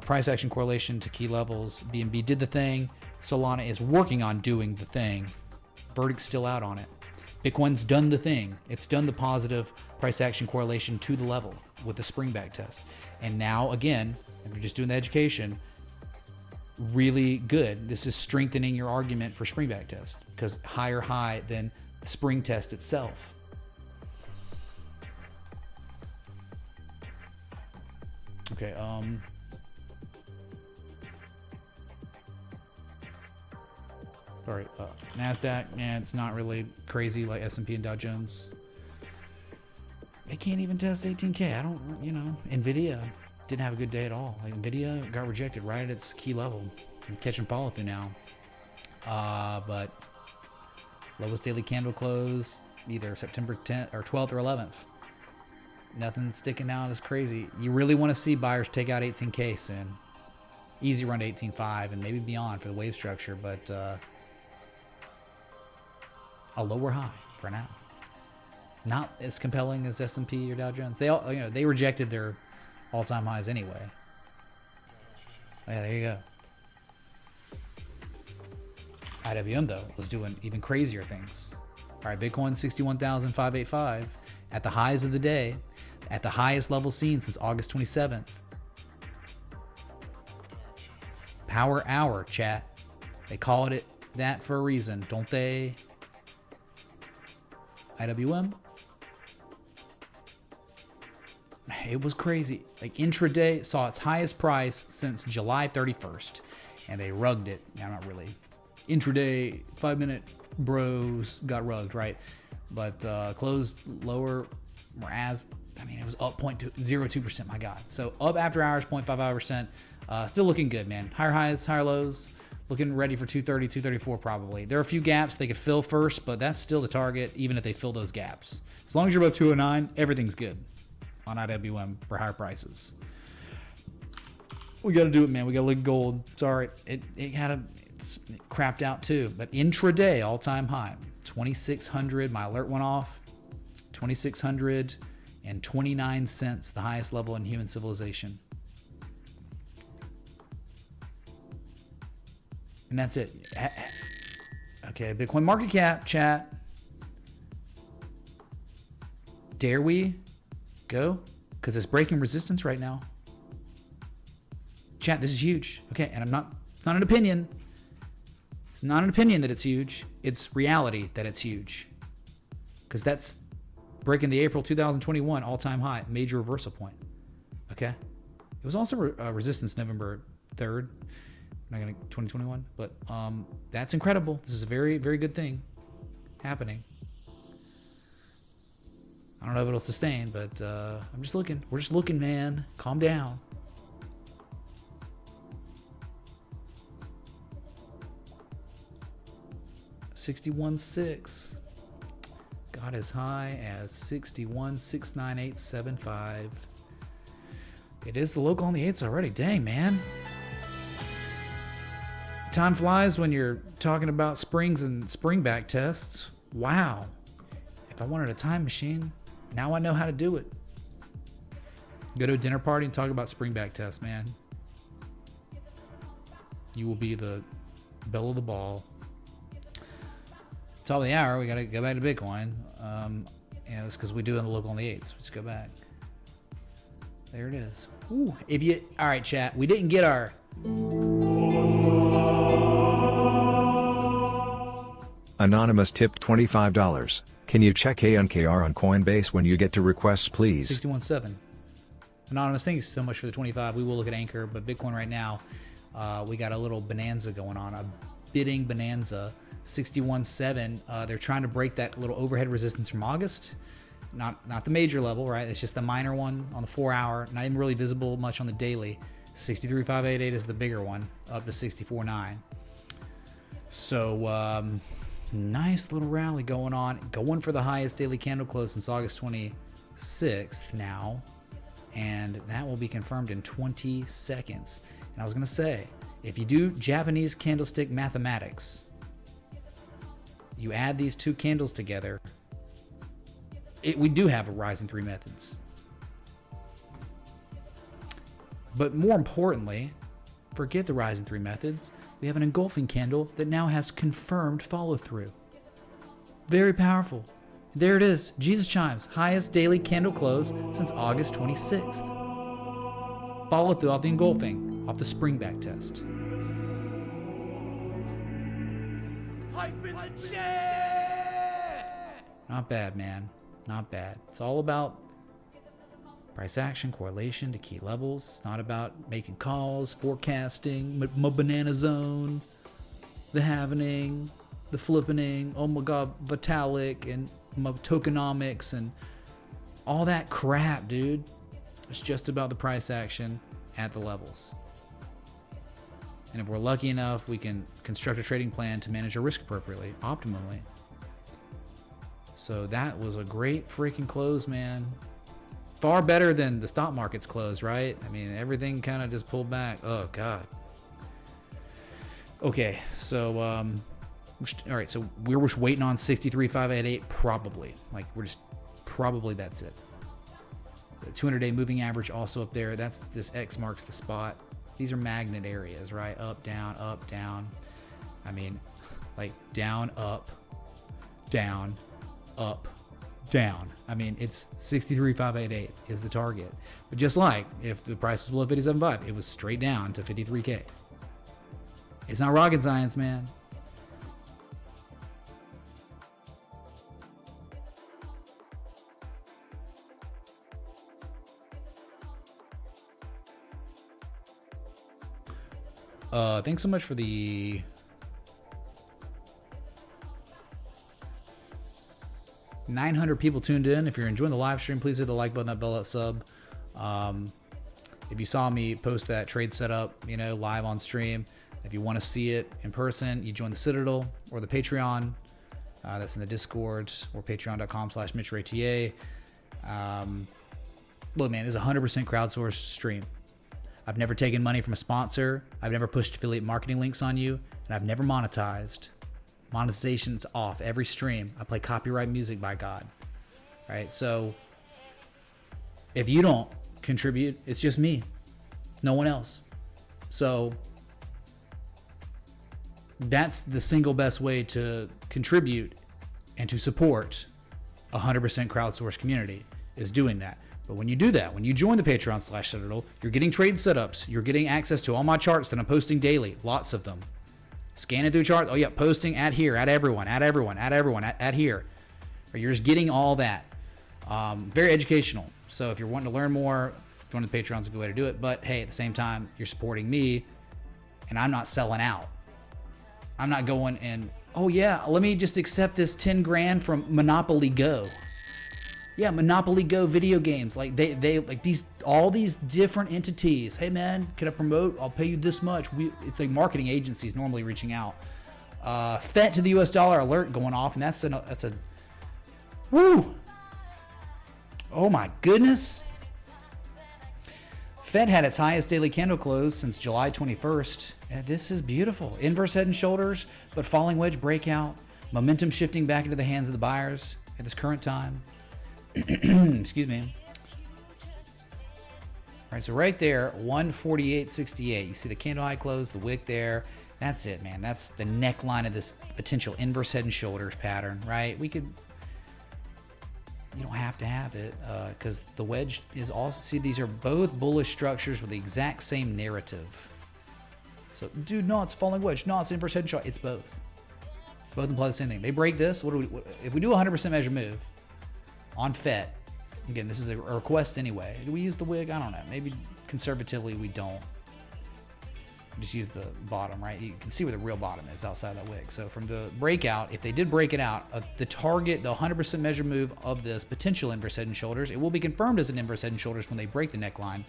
price action correlation to key levels, BNB did the thing. Solana is working on doing the thing. Verdict's still out on it. Bitcoin's done the thing. It's done the positive price action correlation to the level with the spring back test. And now, again, if you're just doing the education, really good. This is strengthening your argument for spring back test because higher high than the spring test itself. Okay, sorry, NASDAQ, yeah, it's not really crazy like S&P and Dow Jones. They can't even test 18K. I don't, you know, NVIDIA didn't have a good day at all. Like, NVIDIA got rejected right at its key level. I'm catching follow through now. But lowest daily candle close, either September 10th or 12th or 11th. Nothing sticking out as crazy. You really want to see buyers take out 18K soon. Easy run to 18.5 and maybe beyond for the wave structure, but a lower high for now. Not as compelling as S&P or Dow Jones. They all, you know, they rejected their all-time highs anyway. Yeah, there you go. IWM though was doing even crazier things. All right, Bitcoin 61,585 at the highs of the day, at the highest level seen since August 27th. Power hour, chat. They call it that for a reason, don't they? IWM. It was crazy. Like intraday saw its highest price since July 31st, and they rugged it. Now, not really. Intraday 5-minute bros got rugged, right? But closed lower, whereas I mean it was up 0.02%. My God. So up after hours 0.55%. Still looking good, man. Higher highs, higher lows. Looking ready for 230, 234 probably. There are a few gaps they could fill first, but that's still the target, even if they fill those gaps. As long as you're above 209, everything's good on IWM for higher prices. We got to do it, man. We got to look gold. Sorry, it crapped out too. But intraday, all-time high, 2,600. My alert went off. 2,629 cents, the highest level in human civilization. And that's it. Okay, Bitcoin market cap, chat. Dare we go? Because it's breaking resistance right now. Chat, this is huge. Okay, and it's not an opinion. It's not an opinion that it's huge. It's reality that it's huge. Because that's breaking the April 2021 all-time high, major reversal point. Okay? It was also resistance November 3rd. Not gonna 2021, but that's incredible. This is a very, very good thing happening. I don't know if it'll sustain, but I'm just looking. We're just looking, man. Calm down. $61.6 got as high as $61,698.75. It is the local on the 8s already. Dang, man. Time flies when you're talking about springs and spring back tests. Wow. If I wanted a time machine, now I know how to do it. Go to a dinner party and talk about spring back tests, man. You will be the belle of the ball. Top of the hour, we got to go back to Bitcoin. Yeah, that's because we do it in the local on the 8s. Let's go back. There it is. Ooh, all right, chat. We didn't get our... Anonymous tipped $25. Can you check ANKR on Coinbase when you get to requests, please? 61.7. Anonymous, thank you so much for the 25. We will look at Anchor, but Bitcoin right now, we got a little bonanza going on, a bidding bonanza. 61.7. They're trying to break that little overhead resistance from August. Not the major level, right? It's just the minor one on the 4-hour. Not even really visible much on the daily. 63.588 is the bigger one, up to 64.9. So nice little rally going on, going for the highest daily candle close since August 26th now, and that will be confirmed in 20 seconds. And I was going to say, if you do Japanese candlestick mathematics, you add these two candles together, we do have a rise in 3 methods. But more importantly, forget the rise in 3 methods. We have an engulfing candle that now has confirmed follow-through. Very powerful. There it is. Jesus chimes. Highest daily candle close since August 26th. Follow through off the engulfing, off the spring back test. Not bad, man. Not bad. It's all about price action, correlation to key levels. It's not about making calls, forecasting, my banana zone, the halvening, the flippening, oh my god, Vitalik, and my tokenomics, and all that crap, dude. It's just about the price action at the levels. And if we're lucky enough, we can construct a trading plan to manage our risk appropriately, optimally. So that was a great freaking close, man. Far better than the stock market's close, right? I mean, everything kind of just pulled back. Oh, God. Okay, so, all right, so we're just waiting on 63,588, probably. Like, we're just, probably that's it. The 200-day moving average also up there. That's, this X marks the spot. These are magnet areas, right? Up, down, up, down. I mean, like, down, up, down, up, down. I mean, it's 63,588 is the target. But just like if the price was below 57.5, it was straight down to 53K. It's not rocket science, man. Thanks so much for the 900 people tuned in. If you're enjoying the live stream, please hit the like button, that bell, that sub. If you saw me post that trade setup, you know, live on stream, if you want to see it in person, you join the Citadel or the Patreon. That's in the Discord or patreon.com/MitchRayTA. Look, man, this is a 100% crowdsourced stream. I've never taken money from a sponsor. I've never pushed affiliate marketing links on you, and I've never monetized. Monetization's off every stream. I play copyright music, by God. Right? So if you don't contribute, it's just me. No one else. So that's the single best way to contribute and to support a 100% crowdsourced community, is doing that. But when you do that, when you join the Patreon/Citadel, you're getting trade setups. You're getting access to all my charts that I'm posting daily. Lots of them. Scanning through charts. Oh, yeah, posting at here, at everyone, at everyone, at everyone, at here. Or you're just getting all that. Very educational. So if you're wanting to learn more, join the Patreon's a good way to do it. But hey, at the same time, you're supporting me, and I'm not selling out. I'm not going and, oh yeah, let me just accept this 10 grand from Monopoly Go. Yeah, Monopoly Go video games. Like they like all these different entities. Hey man, can I promote? I'll pay you this much. It's like marketing agencies normally reaching out. FET to the US dollar alert going off, and that's a woo. Oh my goodness. FET had its highest daily candle close since July 21st. Yeah, this is beautiful. Inverse head and shoulders, but falling wedge breakout. Momentum shifting back into the hands of the buyers at this current time. Excuse me. All right, so right there, 148.68. You see the candle high close, the wick there. That's it, man. That's the neckline of this potential inverse head and shoulders pattern, right? You don't have to have it because the wedge is also, see, these are both bullish structures with the exact same narrative. So, dude, no, it's falling wedge. No, it's inverse head and shoulder. It's both. Both imply the same thing. They break this. If we do a 100% measure move on FET, again, this is a request anyway. Do we use the wig? I don't know. Maybe conservatively we don't. We just use the bottom, right? You can see where the real bottom is outside that wig. So from the breakout, if they did break it out, the target, the 100% measure move of this potential inverse head and shoulders, it will be confirmed as an inverse head and shoulders when they break the neckline.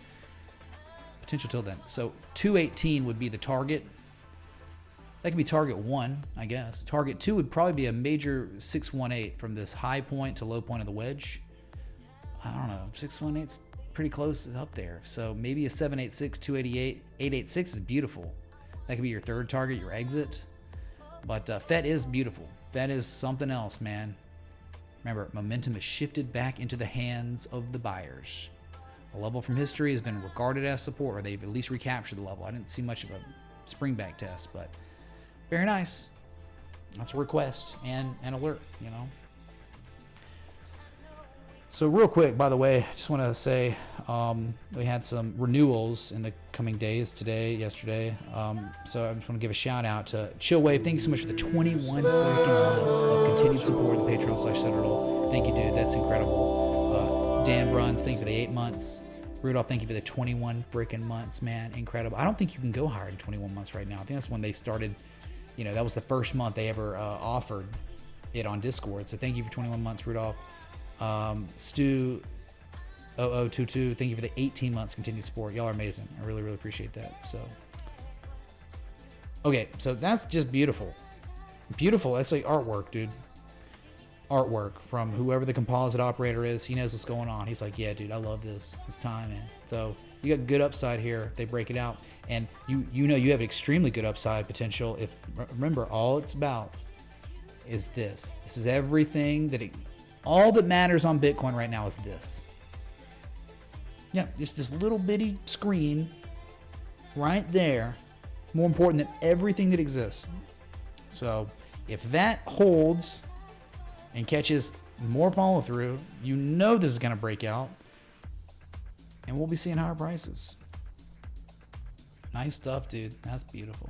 Potential till then. So 218 would be the target. That could be target 1, I guess. Target 2 would probably be a major 618 from this high point to low point of the wedge. I don't know. 618's pretty close up there. So maybe a 786, 288, 886 is beautiful. That could be your third target, your exit. But FET is beautiful. That is something else, man. Remember, momentum is shifted back into the hands of the buyers. A level from history has been regarded as support, or they've at least recaptured the level. I didn't see much of a spring back test, but very nice. That's a request and an alert, you know. So real quick, by the way, I just want to say we had some renewals in the coming days, today, yesterday. So I just want to give a shout out to Chillwave. Thank you so much for the 21 freaking months of continued support of the Patreon/Citadel. Thank you, dude. That's incredible. Dan Bruns, thank you for the 8 months. Rudolph, thank you for the 21 freaking months, man. Incredible. I don't think you can go higher than 21 months right now. I think that's when they started, you know, that was the first month they ever offered it on Discord. So thank you for 21 months, Rudolph. Stu 0022, thank you for the 18 months continued support. Y'all are amazing. I really, really appreciate that. So, okay, so that's just beautiful. Beautiful. That's like artwork, dude. Artwork from whoever the composite operator is. He knows what's going on. He's like, yeah, dude, I love this. It's time, man. So you got good upside here if they break it out. And you know you have extremely good upside potential if, remember, all it's about is this. This is everything that all that matters on Bitcoin right now is this. Yeah, just this little bitty screen right there, more important than everything that exists. So if that holds and catches more follow through, you know this is going to break out and we'll be seeing higher prices. Nice stuff, dude. That's beautiful.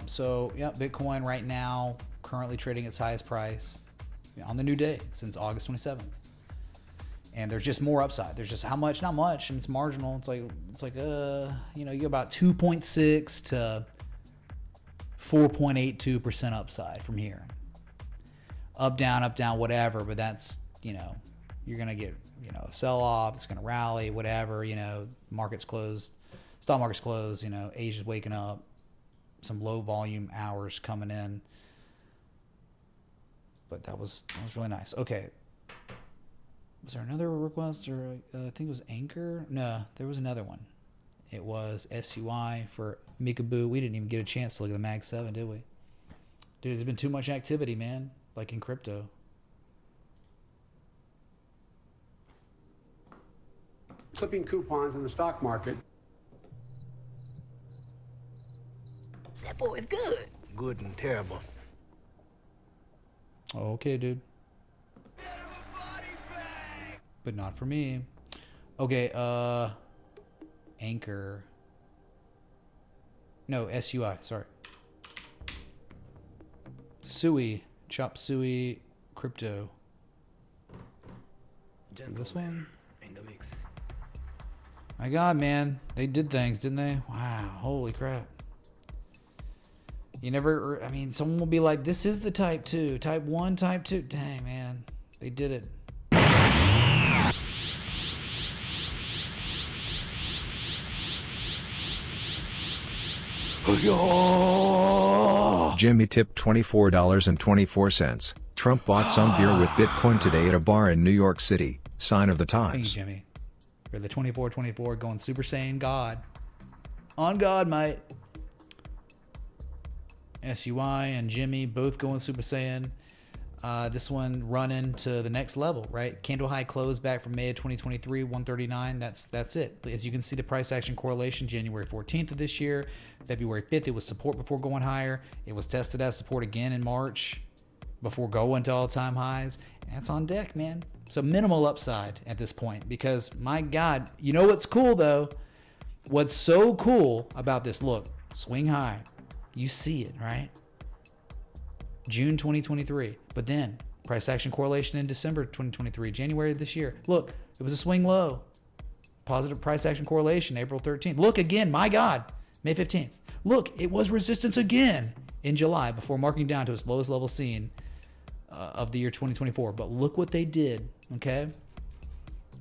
So yeah, Bitcoin right now currently trading its highest price on the new day since August 27th. And there's just more upside. There's just how much? Not much. And it's marginal. It's like you know, you go about 2.6 to 4.82% upside from here. Up, down, whatever. But that's, you know, you're gonna get, you know, a sell off. It's gonna rally, whatever. You know, markets closed, stock market's closed. You know, Asia's waking up. Some low volume hours coming in, but that was really nice. Okay, was there another request, or I think it was Anchor? No, there was another one. It was SUI for Mikaboo. We didn't even get a chance to look at the Mag 7, did we? Dude, there's been too much activity, man, like in crypto. Clipping coupons in the stock market. That boy is good. Good and terrible. Okay, dude. But not for me. Okay, Anchor. No, SUI, sorry. Sui, Chop Suey, Crypto. This one? In the mix. My God, man. They did things, didn't they? Wow, holy crap. You never, I mean, someone will be like, this is the type 2, type 1, type 2. Dang, man. They did it. Jimmy tipped $24.24. Trump bought some beer with Bitcoin today at a bar in New York City. Sign of the Thank you, times. Jimmy. For the 24/24 going Super Saiyan God. On God, mate. SUI and Jimmy both going Super Saiyan. This one running to the next level, right? Candle high close back from May of 2023, 139. That's it. As you can see, the price action correlation January 14th of this year. February 5th, it was support before going higher. It was tested as support again in March before going to all-time highs. That's on deck, man. So minimal upside at this point because, my God, you know what's cool, though? What's so cool about this? Look, swing high. You see it, right? June 2023. But then price action correlation in December 2023, January of this year. Look, it was a swing low. Positive price action correlation, April 13th. Look again, my God, May 15th. Look, it was resistance again in July before marking down to its lowest level seen of the year 2024. But look what they did, okay?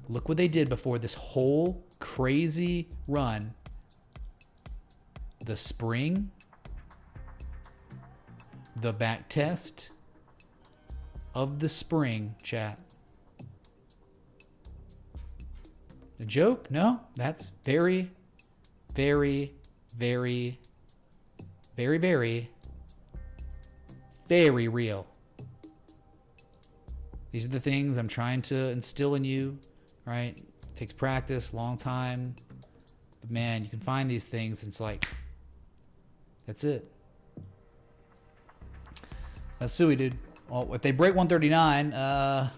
Look what they did before this whole crazy run. The spring, the back test of the spring, chat. The joke? No, that's very, very, very, very, very, very real. These are the things I'm trying to instill in you, right? It takes practice, long time. But man, you can find these things and it's like, that's it. That's suey, dude. Well, if they break 139,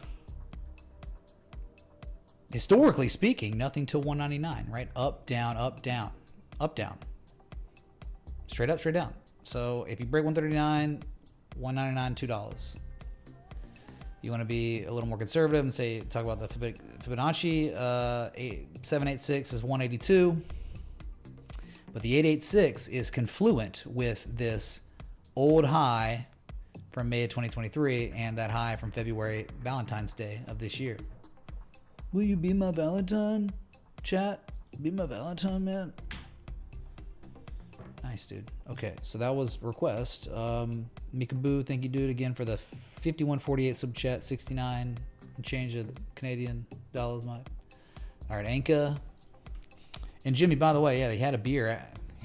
historically speaking, nothing till 199, right? Up, down, up, down, up, down. Straight up, straight down. So if you break 139, 199, $2. You want to be a little more conservative and say, talk about the Fibonacci. 786 is 182. But the 886 is confluent with this old high from May of 2023 and that high from February, Valentine's Day of this year. Will you be my Valentine? Chat? Be my Valentine, man? Nice, dude. Okay, so that was request. Mikaboo, thank you, dude, again for the 5148 sub chat, 69 and change of Canadian dollars, Mike. All right, Anka. And Jimmy, by the way, yeah, they had a beer.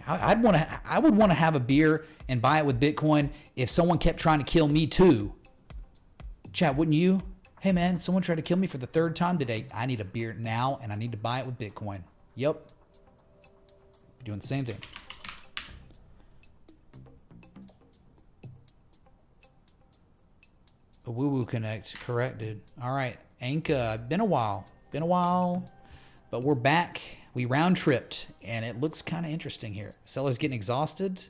I would want to have a beer and buy it with Bitcoin if someone kept trying to kill me too. Chat, wouldn't you? Hey man, someone tried to kill me for the 3rd time today. I need a beer now and I need to buy it with Bitcoin. Yep. Doing the same thing. A woo-woo connect. Correct, dude. All right. Anka, been a while. But we're back. We round tripped, and it looks kind of interesting here. Sellers getting exhausted,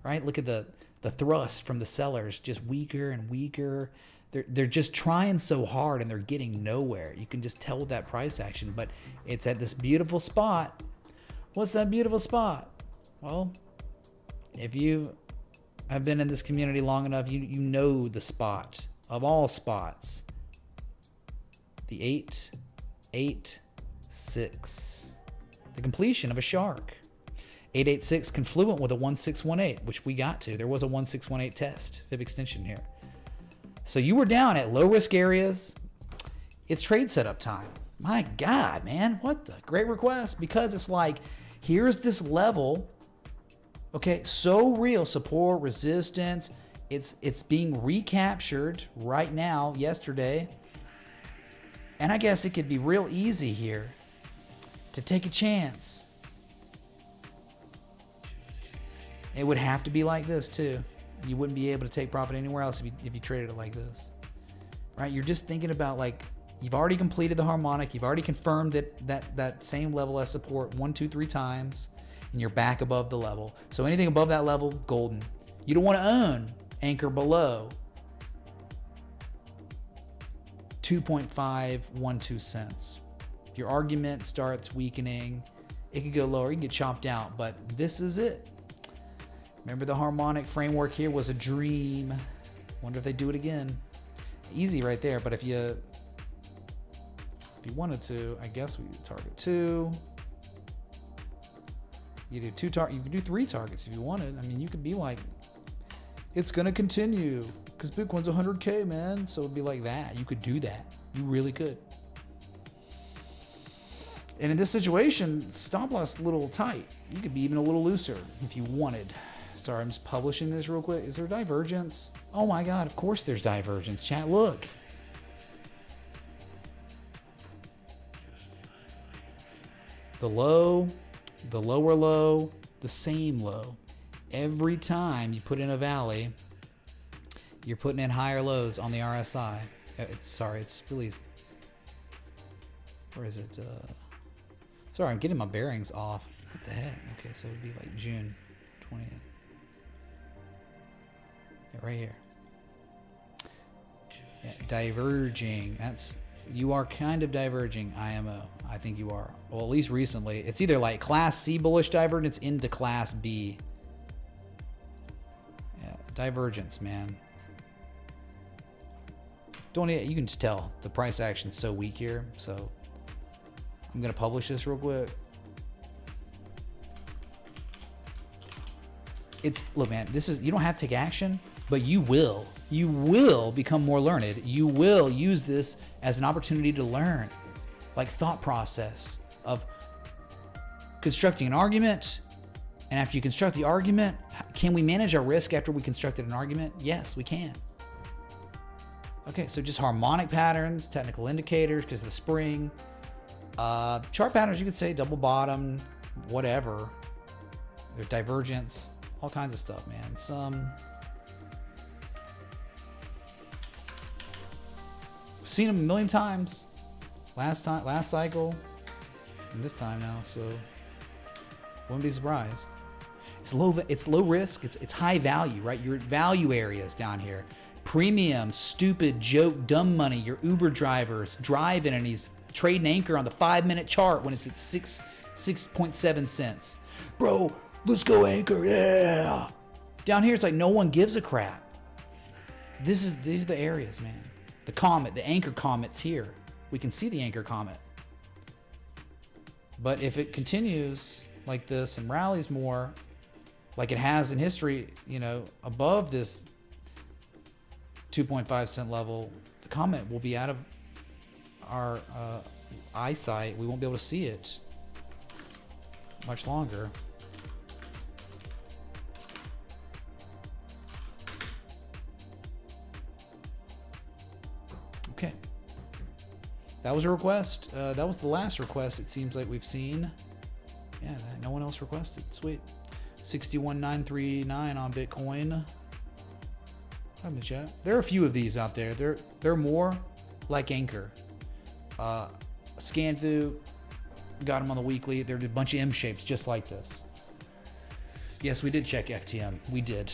right? Look at the thrust from the sellers, just weaker and weaker. They're just trying so hard, and they're getting nowhere. You can just tell with that price action, but it's at this beautiful spot. What's that beautiful spot? Well, if you have been in this community long enough, you know the spot of all spots. The 886. The completion of a shark. 886 confluent with a 1618, which we got to. There was a 1618 test, fib extension here. So you were down at low risk areas. It's trade setup time. My God, man, what the great request. Because it's like, here's this level. Okay, so real, support, resistance. It's being recaptured right now, yesterday. And I guess it could be real easy here to take a chance. It would have to be like this too. You wouldn't be able to take profit anywhere else if you traded it like this, right? You're just thinking about, like, you've already completed the harmonic. You've already confirmed that same level as support 1, 2, 3 times, and you're back above the level. So anything above that level, golden. You don't want to own anchor below 2.512 cents. Your argument starts weakening. It could go lower. You can get chopped out, but this is it. Remember, the harmonic framework here was a dream. Wonder if they do it again. Easy right there, but if you wanted to, I guess we target 2. You do 2 targets. You can do 3 targets if you wanted. I mean, you could be like, it's gonna continue because Bitcoin's 100K, man. So it'd be like that. You could do that. You really could. And in this situation, stop loss a little tight. You could be even a little looser if you wanted. Sorry, I'm just publishing this real quick. Is there divergence? Oh my God, of course there's divergence. Chat, look. The low, the lower low, the same low. Every time you put in a valley, you're putting in higher lows on the RSI. It's really... Where is it? Sorry, I'm getting my bearings off. What the heck? Okay, so it would be like June 20th. Yeah, right here. Yeah, diverging. You are kind of diverging, IMO. I think you are. Well, at least recently. It's either like Class C bullish divergence into Class B. Yeah, divergence, man. You can just tell the price action's so weak here. So I'm gonna publish this real quick. Look, man, you don't have to take action, but you will. You will become more learned. You will use this as an opportunity to learn, like thought process of constructing an argument. And after you construct the argument, can we manage our risk after we constructed an argument? Yes, we can. Okay, so just harmonic patterns, technical indicators because of the spring. Chart patterns, you could say double bottom, whatever. There's divergence, all kinds of stuff, man. Seen them a million times. Last cycle, and this time now, so wouldn't be surprised. It's low risk, it's high value, right? Your value areas down here. Premium, stupid, joke, dumb money, your Uber drivers driving and he's trading anchor on the 5-minute chart when it's at 6.7 cents. Bro, let's go anchor, yeah. Down here it's like no one gives a crap. These are the areas, man. The comet, the anchor comet's here. We can see the anchor comet. But if it continues like this and rallies more, like it has in history, you know, above this 2.5 cent level, the comet will be out of our eyesight. We won't be able to see it much longer. Okay. That was a request. That was the last request it seems like we've seen. Yeah, no one else requested. Sweet. 61939 on Bitcoin. I'm in the chat. There are a few of these out there. They're more like Anchor. Scanned through, got them on the weekly. They're a bunch of M shapes just like this. Yes, we did check FTM. We did.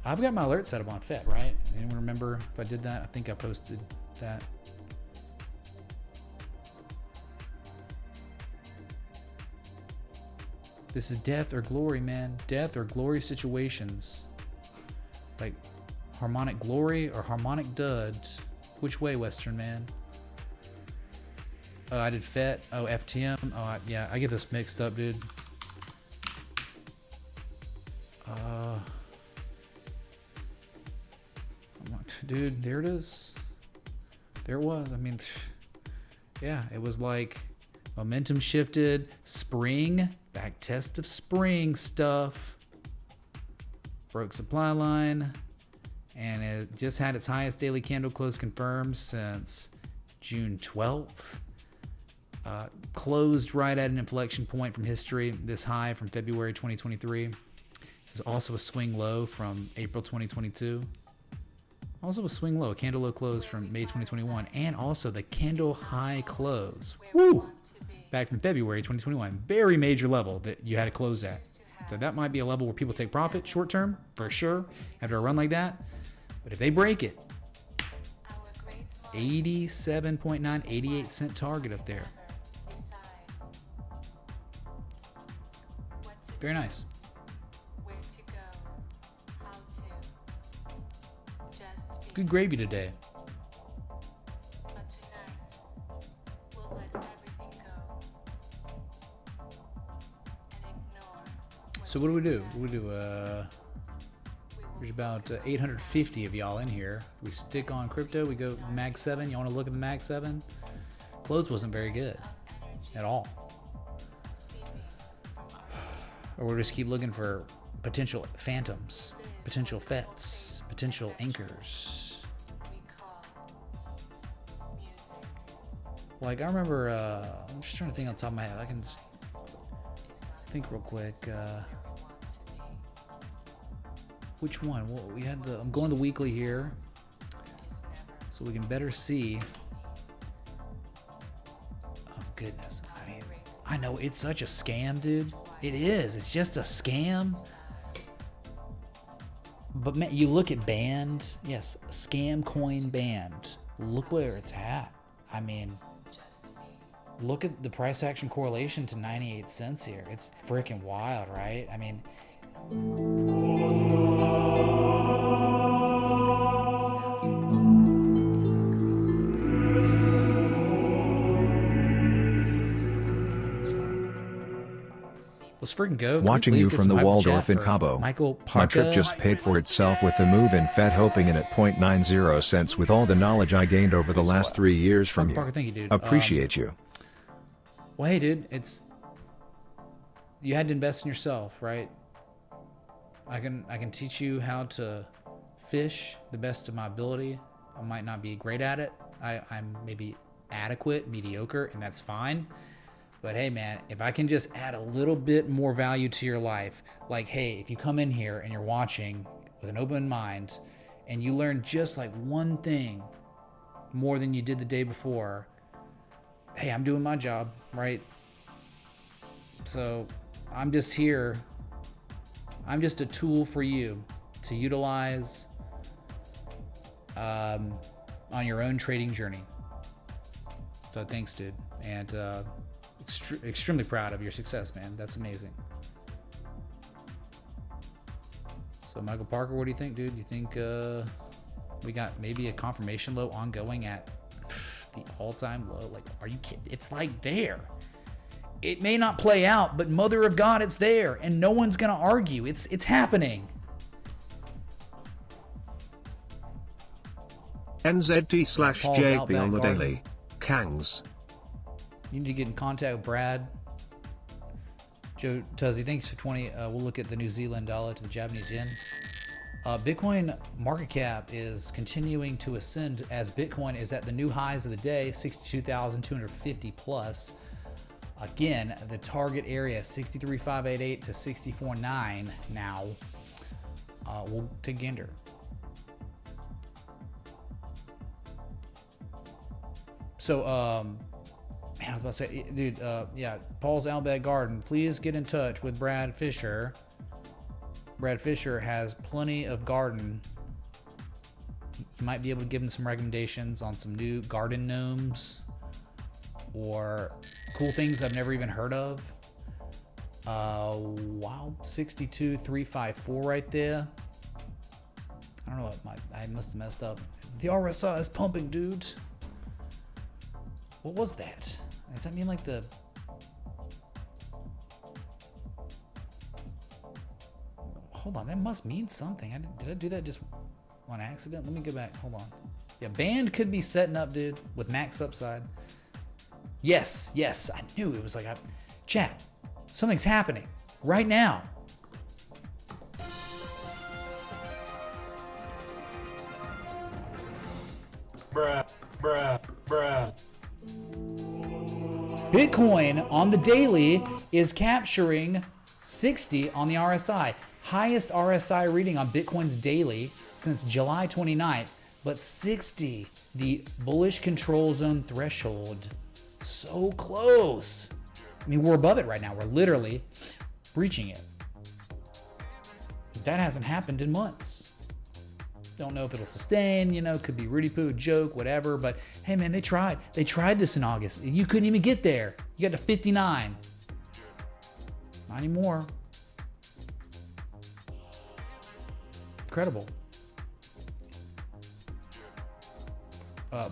I've got my alert set up on FET, right? Anyone remember if I did that? I think I posted that. This is death or glory, man. Death or glory situations. Like harmonic glory or harmonic dud. Which way, Western man? Oh, I did FET. Oh, FTM. Oh, yeah, I get this mixed up, dude. Dude, there it is. There it was. I mean, yeah, it was like momentum shifted, spring, back test of spring stuff, broke supply line, and it just had its highest daily candle close confirmed since June 12th. Closed right at an inflection point from history, this high from February 2023. This is also a swing low from April 2022. Also a swing low, a candle low close from May 2021, and also the candle high close. Woo! Back from February 2021. Very major level that you had to close at. So that might be a level where people take profit short term, for sure, after a run like that. But if they break it, 87.9, 88 cent target up there. Very nice. Good gravy today. So what do we do? There's about 850 of y'all in here. We stick on crypto. We go Mag 7. You want to look at the Mag 7? Close wasn't very good at all. Or we'll just keep looking for potential phantoms, potential FETs, potential anchors. Like, I remember, I'm just trying to think on the top of my head. I can just think real quick. Which one? Well, we had I'm going the weekly here, so we can better see. Oh, goodness. I mean, I know it's such a scam, dude. It is. It's just a scam. But man, you look at band. Yes, scam coin band. Look where it's at. I mean, look at the price action correlation to 98 cents here. It's freaking wild, right? I mean, let's freaking go. Watching you from the Waldorf in Cabo. Michael My trip just paid for itself with the move in Fed, hoping in at 0.90 cents with all the knowledge I gained over the last 3 years from you. Thank you, dude. Appreciate you. Well, hey, dude, you had to invest in yourself, right? I can teach you how to fish the best of my ability. I might not be great at it. I'm maybe adequate, mediocre, and that's fine. But hey, man, if I can just add a little bit more value to your life, like, hey, if you come in here and you're watching with an open mind and you learn just like one thing more than you did the day before, hey, I'm doing my job, right? So I'm just here. I'm just a tool for you to utilize on your own trading journey. So thanks, dude. And extremely proud of your success, man. That's amazing. So Michael Parker, what do you think, dude? You think we got maybe a confirmation low ongoing at the all-time low? Like, are you kidding? It's like there. It may not play out, but mother of God, it's there, and no one's gonna argue. It's happening. NZT/JP on the daily. Kangs. You need to get in contact with Brad. Joe Tuzzy, thanks for 20. We'll look at the New Zealand dollar to the Japanese yen. Bitcoin market cap is continuing to ascend as Bitcoin is at the new highs of the day, 62,250 plus. Again, the target area 63,588 to 64,9 now. We'll take gander. So, man, I was about to say, dude, yeah, Paul's Outback Garden. Please get in touch with Brad Fisher. Brad Fisher has plenty of garden. You might be able to give him some recommendations on some new garden gnomes or cool things I've never even heard of. Wow, 62,354 right there. I don't know what I must have messed up. The RSI is pumping, dude. What was that? Does that mean like the... Hold on, that must mean something. Did I do that just on accident? Let me go back. Hold on. Yeah, band could be setting up, dude, with max upside. Yes, I knew it was like... Chat, something's happening right now. Bruh. Bitcoin on the daily is capturing 60 on the RSI. Highest RSI reading on Bitcoin's daily since July 29th, but 60, the bullish control zone threshold. So close. I mean, we're above it right now. We're literally breaching it. That hasn't happened in months. Don't know if it'll sustain, you know, could be Rudy Poo, joke, whatever. But hey, man, they tried. They tried this in August. You couldn't even get there. You got to 59. Not anymore. Incredible.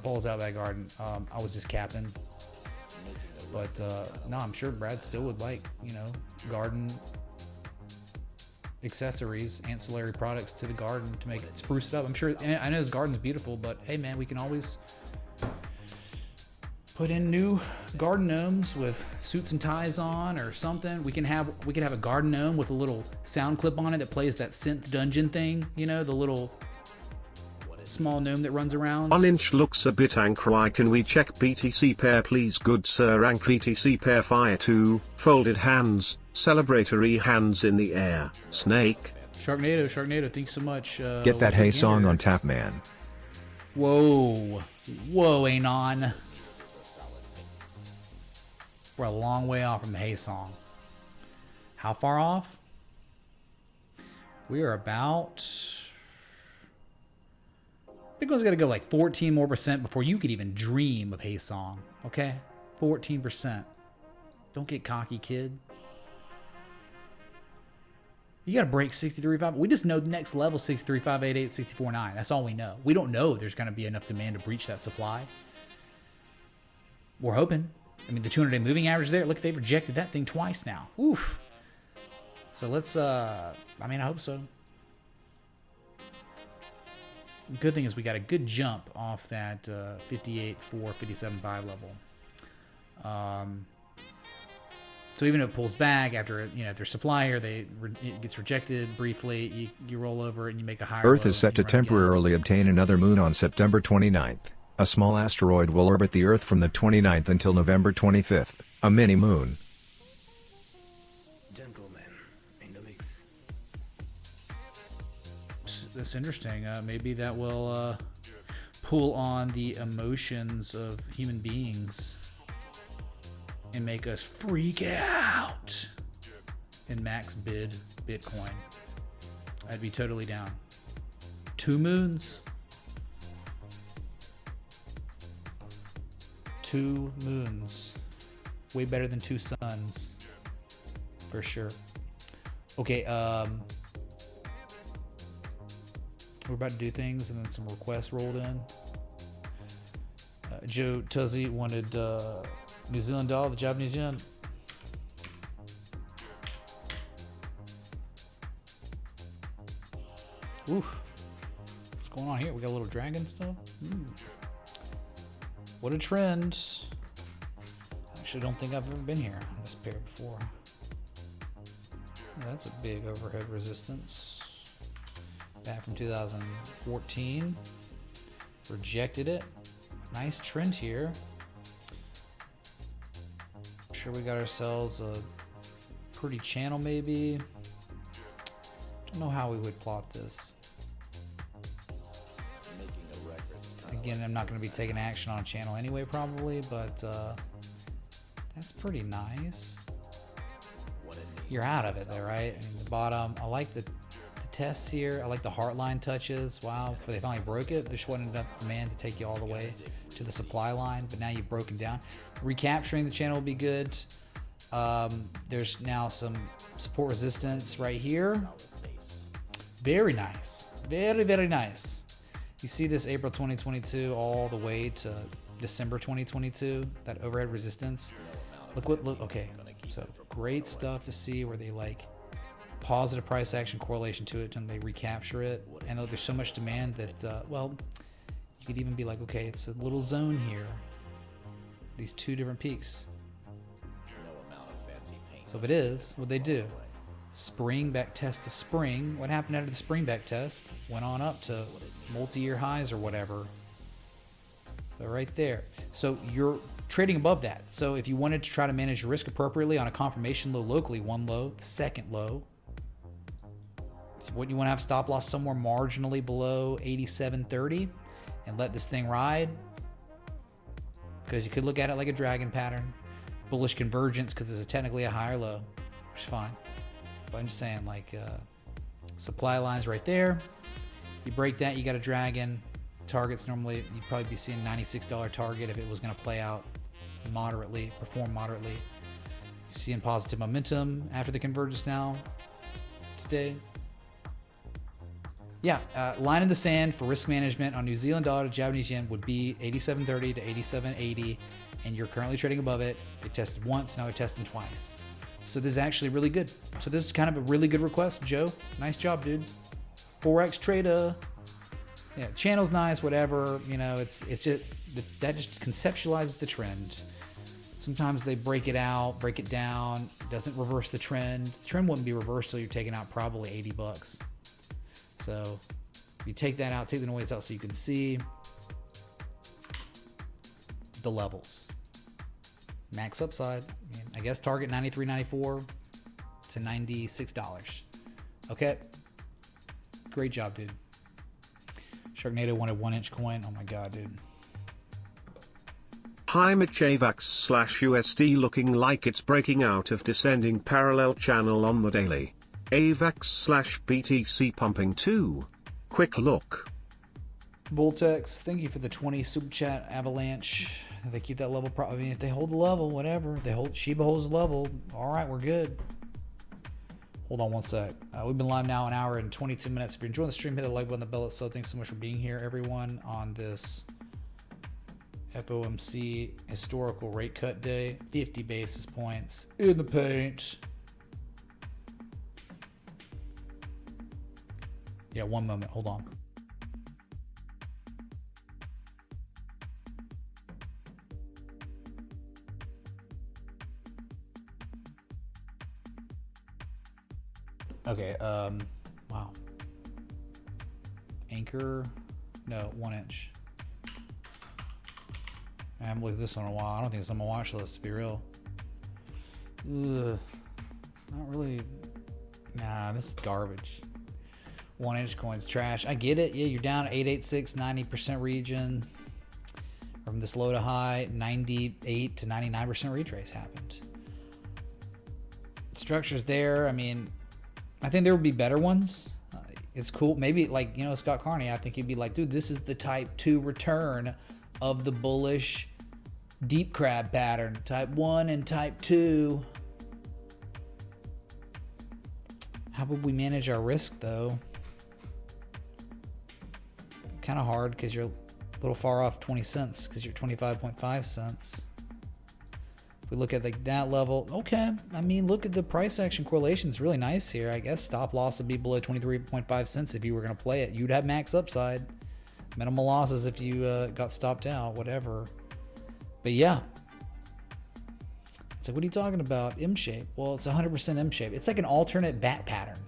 Paul's Outback Garden. I was just capping. But no, I'm sure Brad still would like, you know, garden accessories, ancillary products to the garden to make it spruce it up. I'm sure, and I know his garden's beautiful, but hey, man, we can always put in new garden gnomes with suits and ties on or something. We could have a garden gnome with a little sound clip on it that plays that synth dungeon thing, you know, the little small gnome that runs around. 1 inch looks a bit angry. Can we check BTC pair please, good sir? Ank BTC pair fire 2, folded hands, celebratory hands in the air, snake. Sharknado, thank you so much. Get that Hey song on tap, man. Whoa, Anon. We're a long way off from the Hey song. How far off? We are about... Bitcoin's got to go like 14 more % before you could even dream of Hey song. Okay? 14%. Don't get cocky, kid. You got to break 63.5. We just know the next level 63.588, 64.9. That's all we know. We don't know there's going to be enough demand to breach that supply. We're hoping. I mean, the 200-day moving average there, look, they've rejected that thing twice now. Oof. So let's, I mean, I hope so. The good thing is we got a good jump off that 58.4, 57.5 level. So even if it pulls back after, you know, if there's supply here, it gets rejected briefly, you roll over and you make a higher Earth low is set and to you run again. temporarily obtain another moon on September 29th. A small asteroid will orbit the Earth from the 29th until November 25th, a mini-moon. Gentlemen in the mix. That's interesting. Maybe that will pull on the emotions of human beings and make us freak out and max bid Bitcoin. I'd be totally down. 2 moons. 2 moons. Way better than 2 suns. For sure. Okay, we're about to do things and then some requests rolled in. Joe Tuzzy wanted New Zealand dollar, the Japanese yen. Oof. What's going on here? We got a little dragon stuff. What a trend. I actually don't think I've ever been here on this pair before. That's a big overhead resistance. Back from 2014. Rejected it. Nice trend here. Sure we got ourselves a pretty channel maybe. Don't know how we would plot this. Again, I'm not going to be taking action on a channel anyway probably, but that's pretty nice. You're out of it there, right? I mean, the bottom, I like the tests here. I like the heart line touches. Wow, if they finally broke it, there just wasn't enough demand to take you all the way to the supply line, but now you've broken down. Recapturing the channel will be good. There's now some support resistance right here. Very nice. Very, very nice. You see this April 2022 all the way to December 2022, that overhead resistance. Look, okay. So great stuff to see where they like positive price action correlation to it and they recapture it. And there's so much demand that, well, you could even be like, okay, it's a little zone here. These 2 different peaks. So if it is, what'd they do? Spring back test of spring. What happened after the spring back test? Went on up to multi-year highs or whatever. So right there. So you're trading above that. So if you wanted to try to manage your risk appropriately on a confirmation low locally, 1 low, the second low, so what you want to have stop loss somewhere marginally below 87.30 and let this thing ride, because you could look at it like a dragon pattern. Bullish convergence because it's technically a higher low, which is fine. But I'm just saying, like, supply lines right there. You break that, you got a dragon. Targets normally, you'd probably be seeing $96 target if it was going to play out moderately, perform moderately. Seeing positive momentum after the convergence now today. Yeah, line in the sand for risk management on New Zealand dollar to Japanese yen would be 87.30 to 87.80, and you're currently trading above it. It tested once, now they're testing twice. So this is actually really good. So this is kind of a really good request, Joe. Nice job, dude. Forex trader. Yeah, channel's nice, whatever. You know, it's just that just conceptualizes the trend. Sometimes they break it out, break it down. Doesn't reverse the trend. The trend wouldn't be reversed till you're taking out probably $80. So you take that out, take the noise out so you can see the levels. Max upside, I guess target $93.94 to $96. Okay. Great job, dude. Sharknado wanted 1-inch coin. Oh my god, dude. Hi Mitch, AVAX/USD looking like it's breaking out of descending parallel channel on the daily. AVAX/BTC pumping too. Quick look. Voltex, thank you for the 20 super chat. Avalanche, if they keep that level, I mean, if they hold the level, whatever. If they hold, Shiba holds the level. All right, we're good. Hold on one sec. We've been live now an hour and 22 minutes. If you're enjoying the stream, hit the like button, the bell. So thanks so much for being here, everyone, on this FOMC historical rate cut day. 50 basis points in the paint. Yeah, one moment. Hold on. Okay, wow. Anchor, no, 1 inch. I haven't looked at this one in a while. I don't think it's on my watch list, to be real. Ugh. Not really. Nah, this is garbage. 1 inch coins trash. I get it. Yeah, you're down 886, 90% region. From this low to high, 98 to 99% retrace happened. Structure's there. I mean, I think there would be better ones. It's cool. Maybe like, you know, Scott Carney, I think he'd be like, dude, this is the type 2 return of the bullish deep crab pattern. Type 1 and type 2. How would we manage our risk though? Kind of hard because you're a little far off 20 cents because you're 25.5 cents. If we look at like that level, okay. I mean, look at the price action correlation. It's really nice here. I guess stop loss would be below 23.5 cents if you were going to play it. You'd have max upside. Minimal losses if you got stopped out, whatever. But yeah. So what are you talking about? M shape. Well, it's 100% M shape. It's like an alternate bat pattern.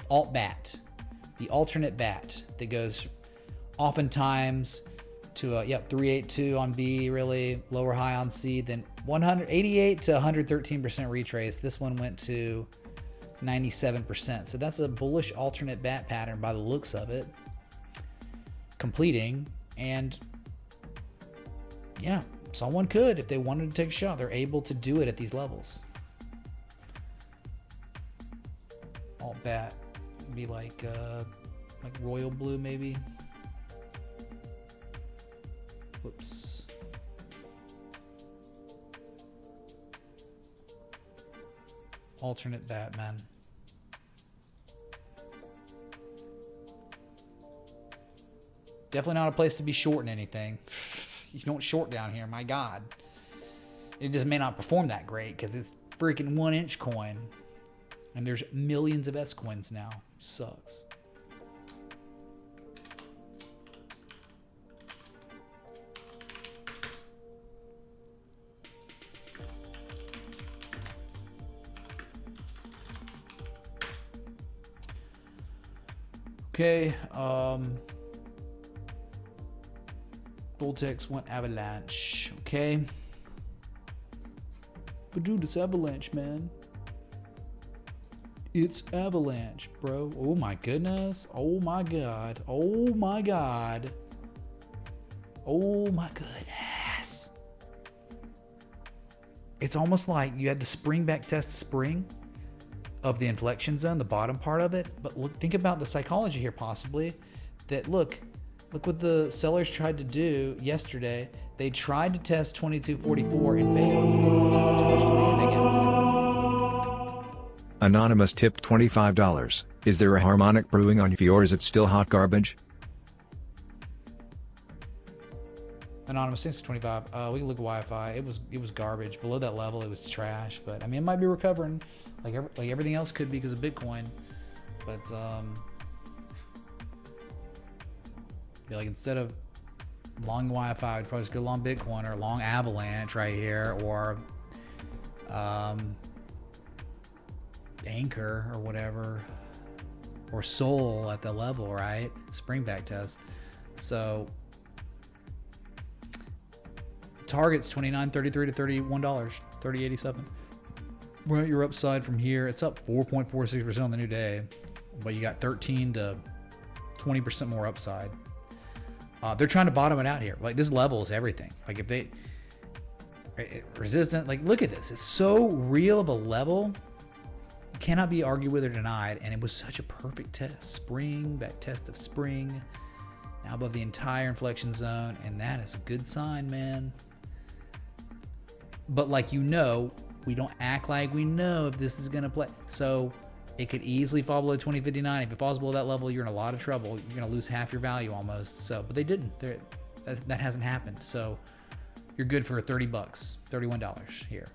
Alt bat. The alternate bat that goes oftentimes to 382 on B, really lower high on C, then 188 to 113% retrace. This one went to 97%. So that's a bullish alternate bat pattern by the looks of it. Completing, and yeah, someone could, if they wanted to take a shot, they're able to do it at these levels. Alt bat would be like royal blue maybe. Whoops. Alternate Batman. Definitely not a place to be shorting anything. You don't short down here, my God. It just may not perform that great because it's freaking 1 inch coin. And there's millions of S coins now. Sucks. Okay, Voltex went Avalanche, okay. But dude, it's Avalanche, man. It's Avalanche, bro. Oh my goodness. Oh my God. Oh my God. Oh my goodness. It's almost like you had to spring back test the spring of the inflection zone, the bottom part of it. But look, think about the psychology here possibly. That look what the sellers tried to do yesterday. They tried to test 2244 and failed. Too much demand, I guess. Anonymous tipped $25. Is there a Harmonic brewing on you or is it still hot garbage? Anonymous 625. We can look at Wi-Fi. It was garbage. Below that level, it was trash. But I mean, it might be recovering, like everything else could be because of Bitcoin. But yeah, like instead of long Wi-Fi, I'd probably just go long Bitcoin or long Avalanche right here, or Anchor or whatever, or Sol at the level, right? Spring back test. So target's $29.33 to $31, $30.87. Right, your upside from here, it's up 4.46% on the new day, but you got 13 to 20% more upside. They're trying to bottom it out here. Like this level is everything. Like if they resistant, like look at this. It's so real of a level. It cannot be argued with or denied. And it was such a perfect test. Spring, back test of spring. Now above the entire inflection zone. And that is a good sign, man. But like, you know, we don't act like we know if this is going to play. So it could easily fall below 2059. If it falls below that level, you're in a lot of trouble. You're going to lose half your value almost. So, but they didn't. That hasn't happened. So you're good for $30, $31 here.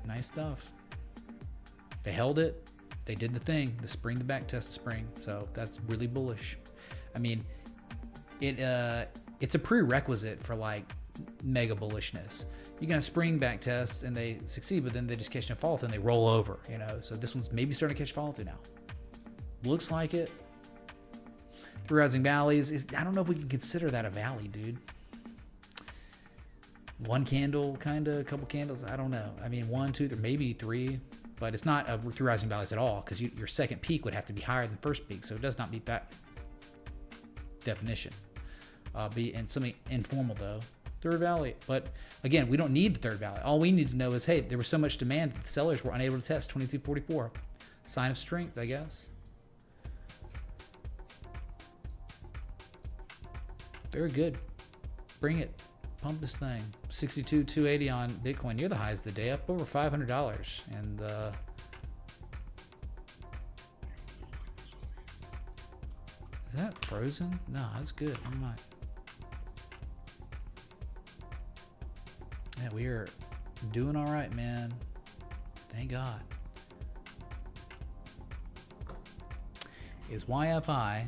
Nice stuff. They held it. They did the thing. The spring, the back test, the spring. So that's really bullish. I mean, it's a prerequisite for like mega bullishness. You can have spring back tests and they succeed, but then they just catch a follow through and they roll over, you know. So this one's maybe starting to catch follow through now. Looks like it. Three rising valleys. I don't know if we can consider that a valley, dude. One candle, kind of, a couple candles. I don't know. I mean, 1, 2, maybe 3, but it's not a three rising valleys at all because your second peak would have to be higher than first peak, so it does not meet that definition. And something informal though. Third valley, but again, we don't need the third valley. All we need to know is, hey, there was so much demand that the sellers were unable to test 2244. Sign of strength, I guess. Very good. Bring it. Pump this thing. 62,280 on Bitcoin, near the highs of the day, up over $500. And is that frozen? No, that's good. I'm not. Yeah, we are doing all right, man. Thank God. Is YFI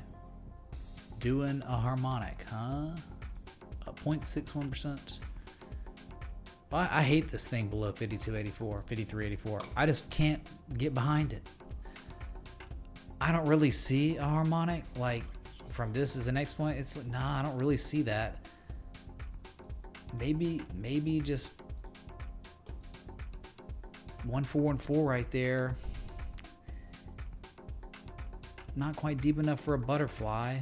doing a harmonic, huh? A 0.61%. I hate this thing below 5284, 5384. I just can't get behind it. I don't really see a harmonic. Like, from this as the next point, it's like, nah, I don't really see that. Maybe just 1414 right there. Not quite deep enough for a butterfly.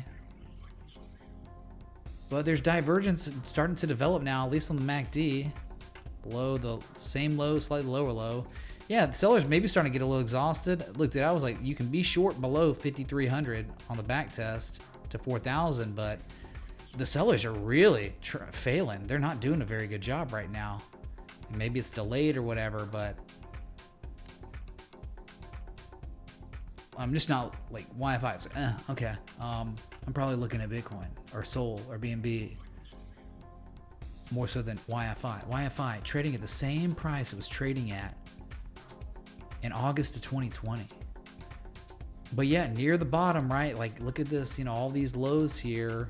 But there's divergence starting to develop now, at least on the MACD. Below the same low, slightly lower low. Yeah, the sellers maybe starting to get a little exhausted. Looked at it, I was like, you can be short below 5,300 on the back test to 4,000, but the sellers are really failing. They're not doing a very good job right now. Maybe it's delayed or whatever, but I'm just not like YFI. It's like, okay. I'm probably looking at Bitcoin or Sol or BNB more so than YFI. YFI trading at the same price it was trading at in August of 2020. But yeah, near the bottom, right? Like, look at this, you know, all these lows here.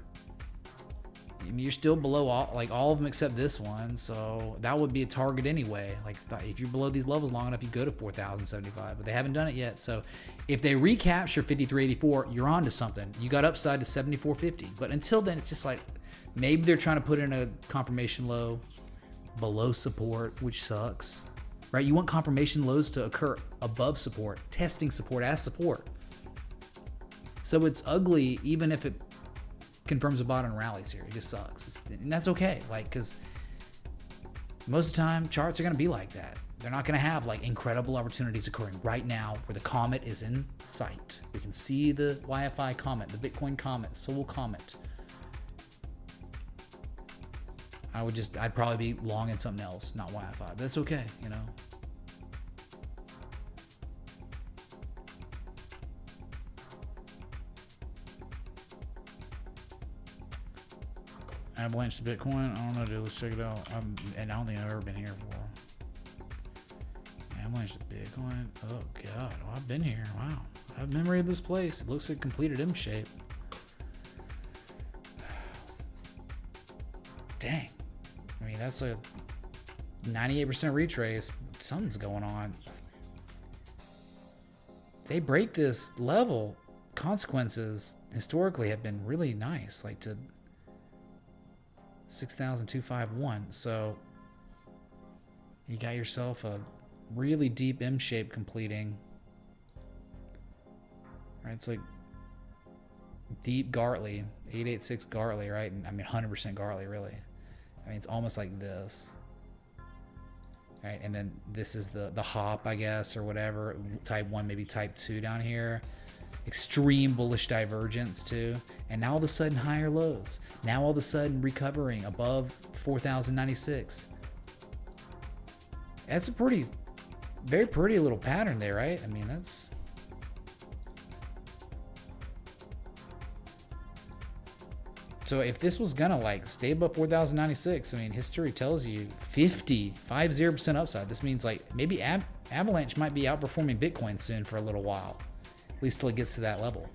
I mean, you're still below all of them except this one, so that would be a target anyway. Like, if you're below these levels long enough, you go to 4,075, but they haven't done it yet. So if they recapture 5384, you're on to something. You got upside to 7450, but until then, it's just like maybe they're trying to put in a confirmation low below support, which sucks, right? You want confirmation lows to occur above support, testing support as support. So it's ugly, even if it confirms a bottom and rallies here. It just sucks. And that's okay. Like, because most of the time, charts are going to be like that. They're not going to have like incredible opportunities occurring right now where the comet is in sight. We can see the YFI comet, the Bitcoin comet, Sol comet. I'd probably be long in something else, not YFI. But that's okay, you know. Avalanche to Bitcoin. I don't know, dude. Let's check it out. And I don't think I've ever been here before. Avalanche to Bitcoin. Oh God, oh, I've been here. Wow, I have memory of this place. It looks like completed M shape. Dang. I mean, that's a 98% retrace. Something's going on. They break this level. Consequences historically have been really nice, like to 6,251. So you got yourself a really deep M shape completing. Right, it's like deep Gartley, 886 Gartley, right? And I mean 100% Gartley, really. I mean, it's almost like this. Right, and then this is the hop, I guess, or whatever. Type 1, maybe type 2 down here. Extreme bullish divergence too. And now all of a sudden higher lows. Now all of a sudden recovering above 4,096. That's a very pretty little pattern there, right? I mean, that's... So if this was gonna like stay above 4,096, I mean, history tells you 50% upside. This means like maybe Avalanche might be outperforming Bitcoin soon for a little while, at least till it gets to that level.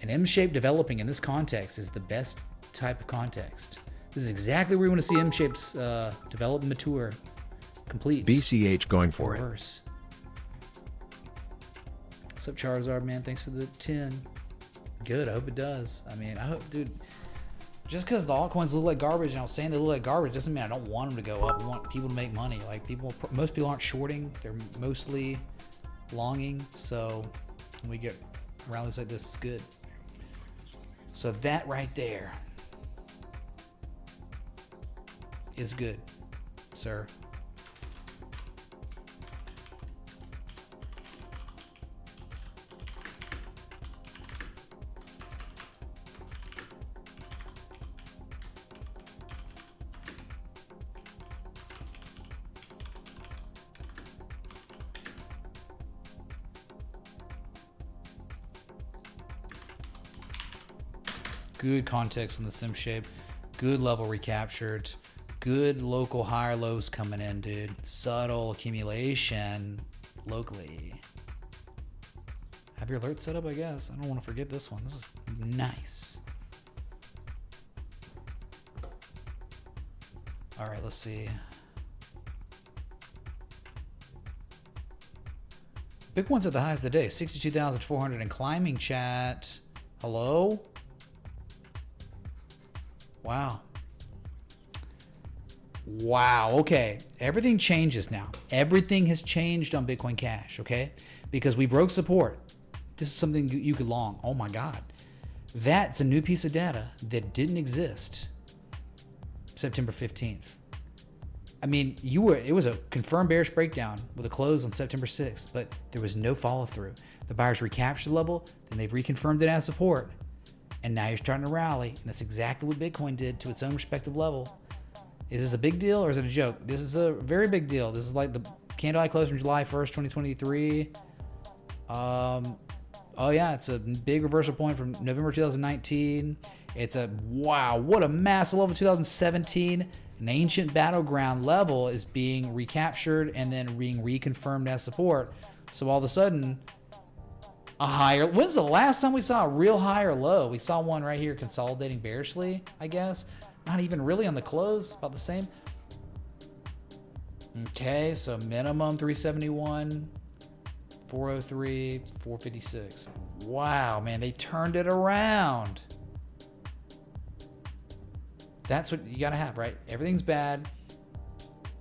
An M shape developing in this context is the best type of context This is exactly where we want to see M-shapes develop and mature. Complete. BCH going for it. Reverse. What's up, Charizard, man? Thanks for the 10. Good. I hope it does. I mean, I hope, dude. Just because the altcoins look like garbage, and I was saying they look like garbage, doesn't mean I don't want them to go up. I want people to make money. Like most people aren't shorting; they're mostly longing. So when we get rallies like this, it's good. So that right there is good, sir. Good context on the sim shape. Good level recaptured. Good local higher lows coming in, dude. Subtle accumulation locally. Have your alert set up, I guess. I don't want to forget this one. This is nice. All right, let's see. Bitcoin's at the highest of the day. 62,400 and climbing, chat. Hello? Wow. Wow. Okay. Everything changes now. Everything has changed on Bitcoin Cash, okay? Because we broke support. This is something you could long. Oh my God. That's a new piece of data that didn't exist September 15th. I mean, it was a confirmed bearish breakdown with a close on September 6th, but there was no follow through. The buyers recaptured the level, then they've reconfirmed it as support. And now you're starting to rally. And that's exactly what Bitcoin did to its own respective level. Is this a big deal or is it a joke? This is a very big deal. This is like the candle I closed from July 1st, 2023. Oh yeah, it's a big reversal point from November 2019. It's a, wow, what a massive level 2017. An ancient battleground level is being recaptured and then being reconfirmed as support. So all of a sudden, a higher, when's the last time we saw a real high or low? We saw one right here consolidating bearishly, I guess. Not even really on the close, about the same. Okay, so minimum 371, 403, 456. Wow, man, they turned it around. That's what you gotta have, right? Everything's bad,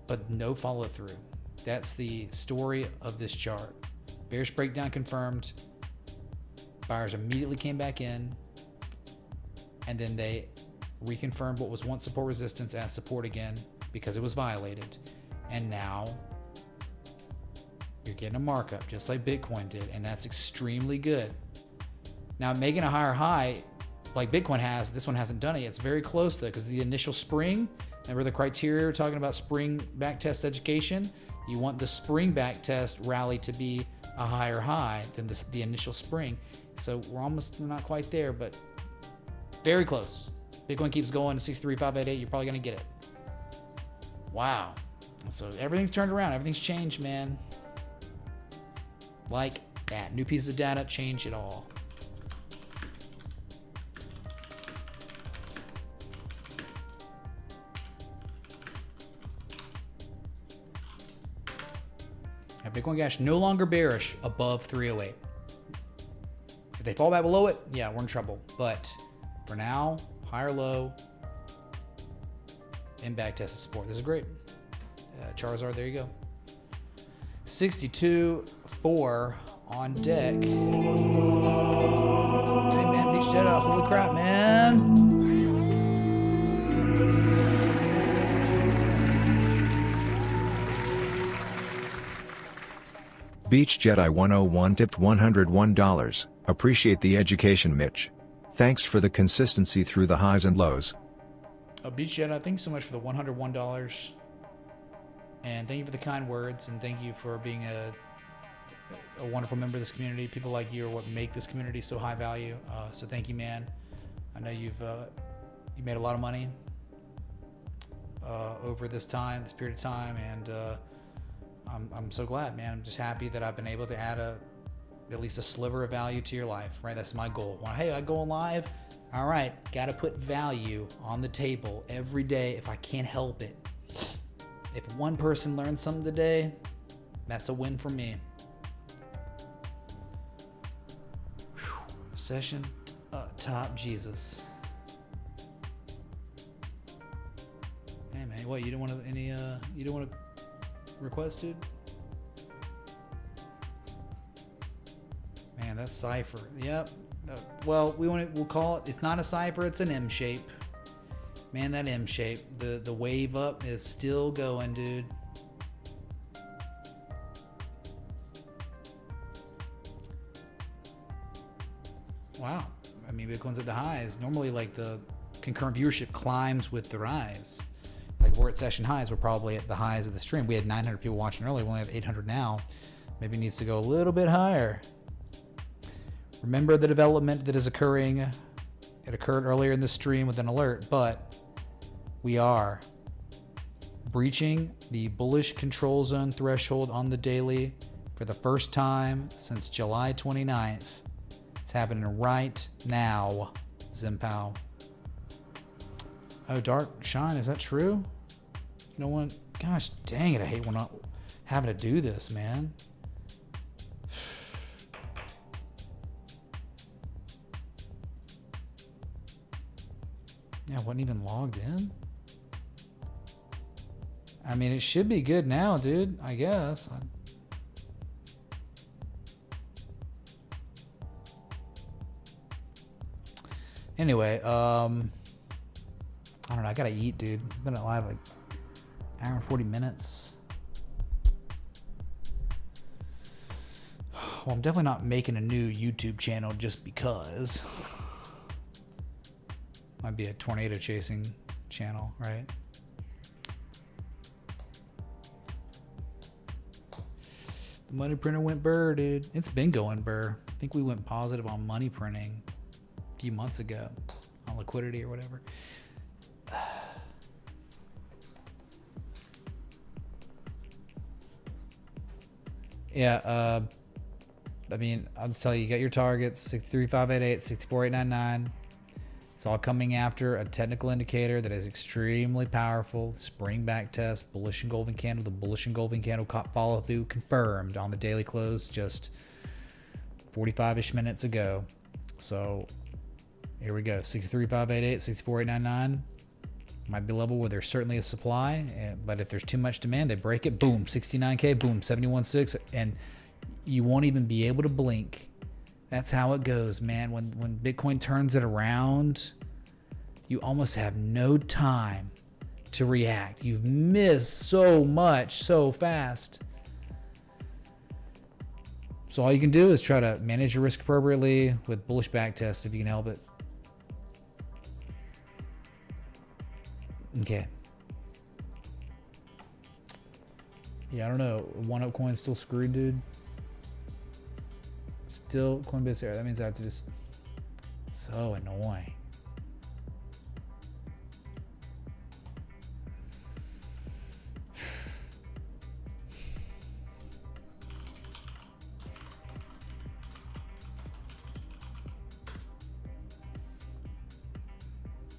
but no follow through. That's the story of this chart. Bearish breakdown confirmed. Buyers immediately came back in, and then they reconfirmed what was once support resistance as support again because it was violated. And now you're getting a markup just like Bitcoin did, and that's extremely good. Now making a higher high like Bitcoin has, this one hasn't done it yet. It's very close though, because the initial spring, remember the criteria we're talking about, spring back test education? You want the spring back test rally to be a higher high than the initial spring. So we're not quite there, but very close. Bitcoin keeps going to 63,588. You're probably going to get it. Wow. So everything's turned around. Everything's changed, man. Like that. New piece of data, change it all. Now, Bitcoin Cash no longer bearish above 308. If they fall back below it, yeah, we're in trouble. But for now, higher low and back test support. This is great. Charizard, there you go. 62.4 on deck. Dang, man, Beach Jet out. Holy crap, man. Beach Jedi 101 tipped $101. Appreciate the education, Mitch. Thanks for the consistency through the highs and lows. Beach Jedi, thanks so much for the $101. And thank you for the kind words, and thank you for being a wonderful member of this community. People like you are what make this community so high value. So thank you, man. I know you made a lot of money over this period of time, and I'm so glad, man. I'm just happy that I've been able to add at least a sliver of value to your life, right? That's my goal. Hey, I go on live, All right, got to put value on the table every day if I can't help it. If one person learns something today, that's a win for me. Whew. Session top Jesus. Hey man, what, you don't want any you don't want to request, dude? Man, that's cipher. Yep. Well, we'll call it. It's not a cipher. It's an M shape. Man, that M shape. The wave up is still going, dude. Wow. I mean, Bitcoin's at the highs. Normally, like, the concurrent viewership climbs with the rise. Like, we're at session highs. We're probably at the highs of the stream. We had 900 people watching earlier. We only have 800 now. Maybe it needs to go a little bit higher. Remember the development that is occurring. It occurred earlier in the stream with an alert, but we are breaching the bullish control zone threshold on the daily for the first time since July 29th. It's happening right now, Zimpao. Oh, Dark Shine, is that true? No one, gosh dang it, I hate when I'm having to do this, man. Yeah, I wasn't even logged in. I mean, it should be good now, dude, I guess. Anyway, I don't know, I gotta eat, dude. I've been alive like an hour and 40 minutes. Well, I'm definitely not making a new YouTube channel just because. Might be a tornado chasing channel, right? The money printer went burr, dude. It's been going burr. I think we went positive on money printing a few months ago on liquidity or whatever. Yeah, I mean, I'll just tell you, you got your targets, 63,588, 64,899. It's all coming after a technical indicator that is extremely powerful. Spring back test, bullish engulfing candle. The bullish engulfing candle follow through confirmed on the daily close just 45-ish minutes ago. So here we go, 63,588, 64,899. Might be a level where there's certainly a supply, but if there's too much demand, they break it. Boom, 69K, boom, 71.6, and you won't even be able to blink. That's how it goes, man. When Bitcoin turns it around, you almost have no time to react. You've missed so much so fast. So all you can do is try to manage your risk appropriately with bullish back tests if you can help it. Okay. Yeah, I don't know. One up coin's still screwed, dude. Still Coinbase error. That means I have to just. So annoying.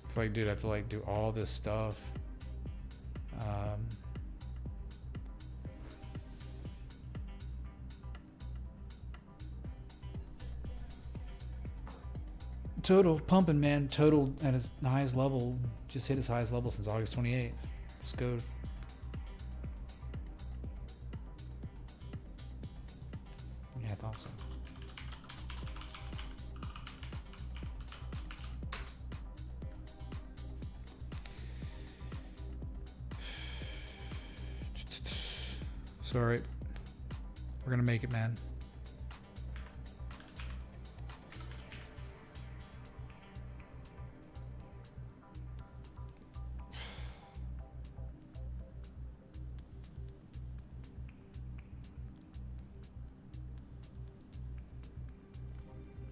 It's like, dude, I have to like do all this stuff. Total pumping, man. Total at its highest level. Just hit its highest level since August 28th. Let's go. Yeah, I thought so. Sorry. We're gonna make it, man.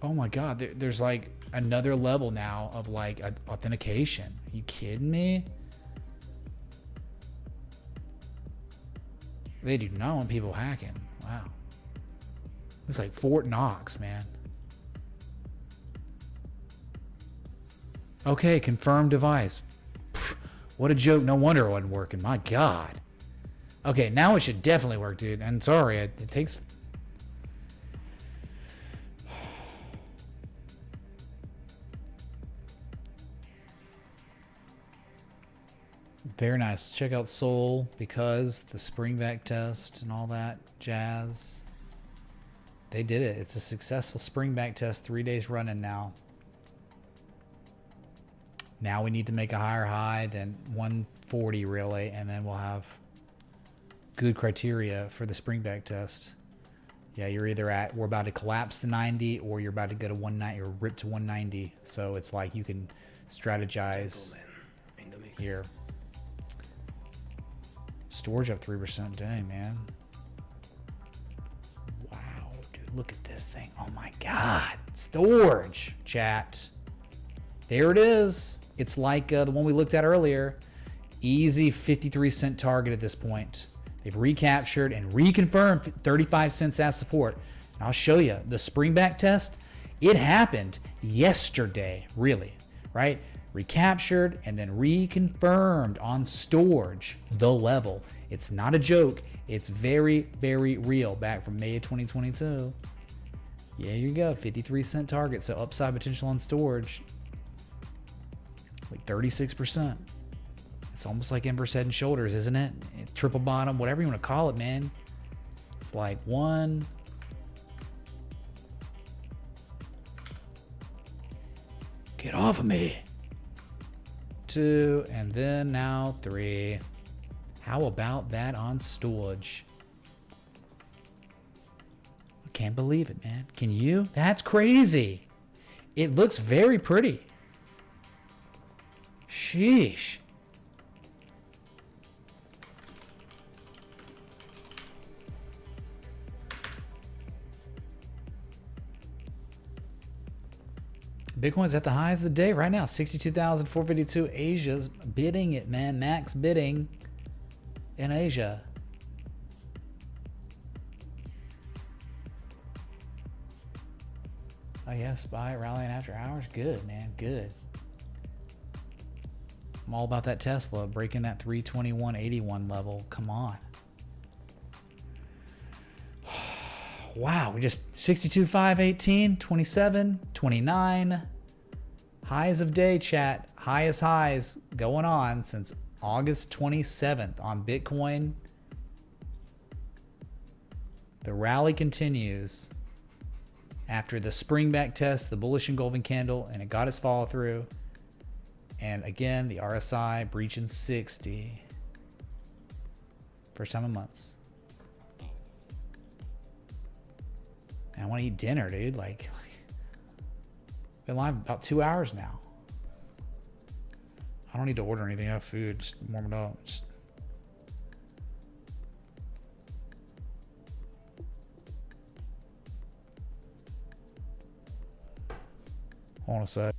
Oh my God, there's like another level now of like authentication. Are you kidding me? They do not want people hacking. Wow. It's like Fort Knox, man. Okay, confirmed device. Pfft, what a joke. No wonder it wasn't working. My God. Okay, now it should definitely work, dude. And sorry, it takes... Very nice. Check out Soul because the spring back test and all that jazz. They did it. It's a successful spring back test, 3 days running now. Now we need to make a higher high than 140 really, and then we'll have good criteria for the spring back test. Yeah, you're either at, we're about to collapse to 90 or you're about to go to 190 or rip to 190. So it's like you can strategize here. Storage up 3%. Dang, man. Wow, dude, look at this thing. Oh my God. Storage, chat. There it is. It's like the one we looked at earlier. Easy 53-cent target at this point. They've recaptured and reconfirmed 35 cents as support. And I'll show you the spring back test. It happened yesterday, really, right? Recaptured and then reconfirmed on storage, the level. It's not a joke. It's very, very real. Back from May of 2022. Yeah, here you go. 53-cent target. So upside potential on storage. Like 36%. It's almost like inverse head and shoulders, isn't it? Triple bottom, whatever you want to call it, man. It's like 1. Get off of me. 2, and then now 3. How about that on storage? I can't believe it, man. Can you? That's crazy. It looks very pretty. Sheesh. Bitcoin's at the highs of the day right now. 62,452. Asia's bidding it, man. Max bidding in Asia. Oh yeah, SPY rallying after hours. Good, man. Good. I'm all about that Tesla breaking that 321.81 level. Come on. Wow, we just 62,518, 27, 29. Highs of day, chat. Highest highs going on since August 27th on Bitcoin. The rally continues after the spring back test, the bullish engulfing candle, and it got its follow through. And again, the RSI breaching 60. First time in months. Man, I want to eat dinner, dude. Like, been live about 2 hours now. I don't need to order anything. I have food. Just warm it up. Just... Hold on a sec.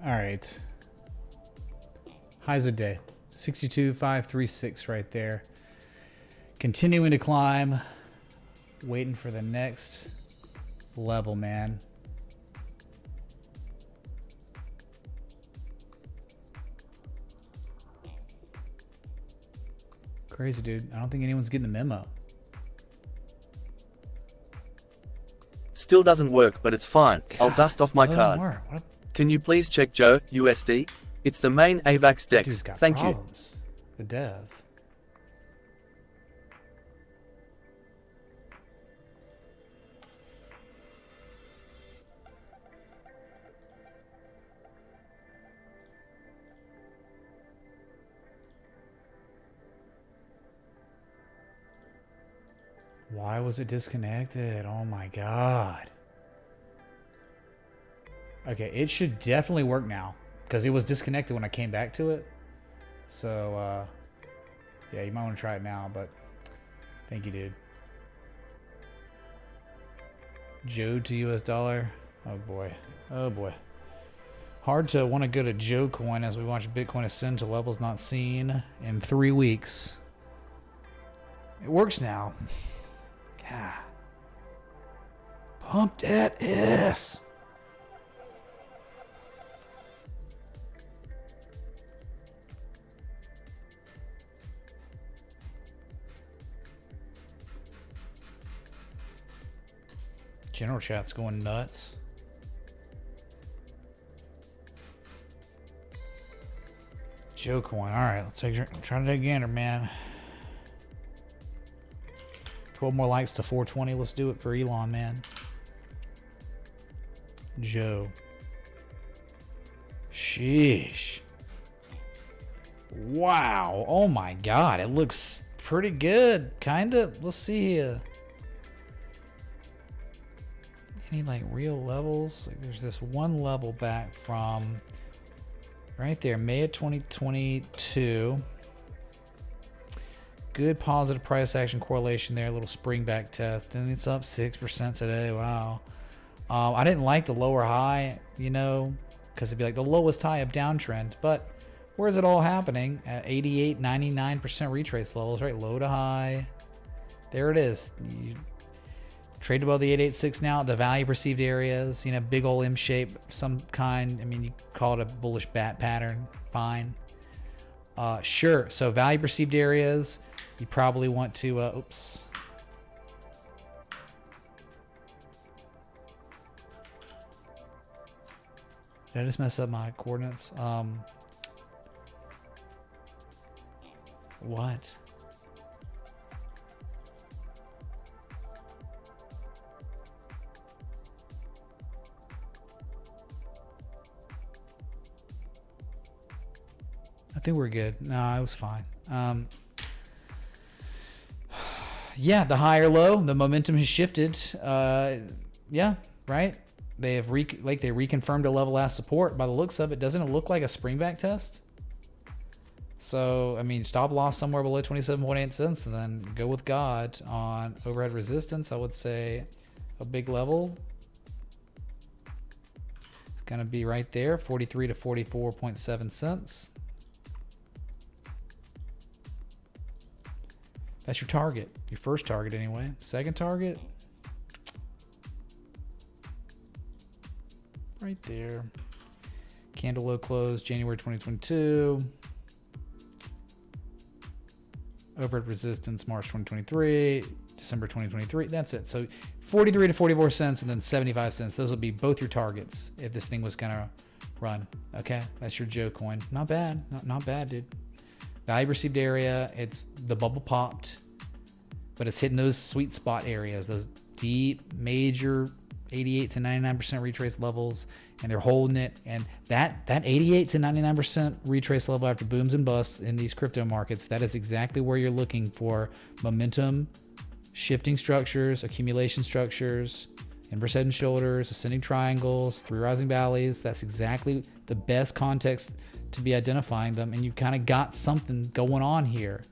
All right. Highs a day. 62,536 right there. Continuing to climb. Waiting for the next level, man. Crazy, dude. I don't think anyone's getting the memo. Still doesn't work, but it's fine. God, I'll dust off my card. What Can you please check Joe, USD? It's the main AVAX Dude's DEX. got Thank problems. The dev. Why was it disconnected? Oh my god. Okay, it should definitely work now because it was disconnected when I came back to it. So, yeah, you might want to try it now, but thank you, dude. Joe to US dollar. Oh boy. Oh boy. Hard to want to go to Joe coin as we watch Bitcoin ascend to levels not seen in 3 weeks. It works now. Yeah. Pump that ass. General chat's going nuts. Joe coin. All right, let's try to take a gander, man. 12 more likes to 420. Let's do it for Elon, man. Joe. Sheesh. Wow. Oh my god. It looks pretty good. Kinda. Let's see here. Any like real levels? Like there's this one level back from right there, May of 2022. Good positive price action correlation there, a little spring back test, and it's up 6% today. Wow. I didn't like the lower high, you know, because it'd be like the lowest high of downtrend, but where is it all happening? At 88, 99% retrace levels, right? Low to high. There it is. You trade above the 886 now, the value perceived areas, you know, big old M shape, some kind. I mean, you call it a bullish bat pattern, fine. Sure. So value perceived areas, you probably want to, oops. Did I just mess up my coordinates? What? I think we're good. No, it was fine. Yeah, the higher low, the momentum has shifted. Yeah, right. They have they reconfirmed a level as support by the looks of it. Doesn't it look like a springback test? So, I mean, stop loss somewhere below 27.8 cents and then go with God on overhead resistance. I would say a big level. It's going to be right there, 43 to 44.7 cents. That's your target. Your first target anyway. Second target. Right there. Candle low close, January 2022. Overhead resistance, March 2023. December 2023. That's it. So 43 to 44 cents and then 75 cents. Those will be both your targets if this thing was going to run. Okay. That's your Joe coin. Not bad. Not bad, dude. Value perceived area, it's the bubble popped, but it's hitting those sweet spot areas, those deep major 88 to 99% retrace levels, and they're holding it. And that 88 to 99% retrace level after booms and busts in these crypto markets, that is exactly where you're looking for momentum, shifting structures, accumulation structures, inverse head and shoulders, ascending triangles, 3 rising valleys. That's exactly the best context to be identifying them, and you kind of got something going on here.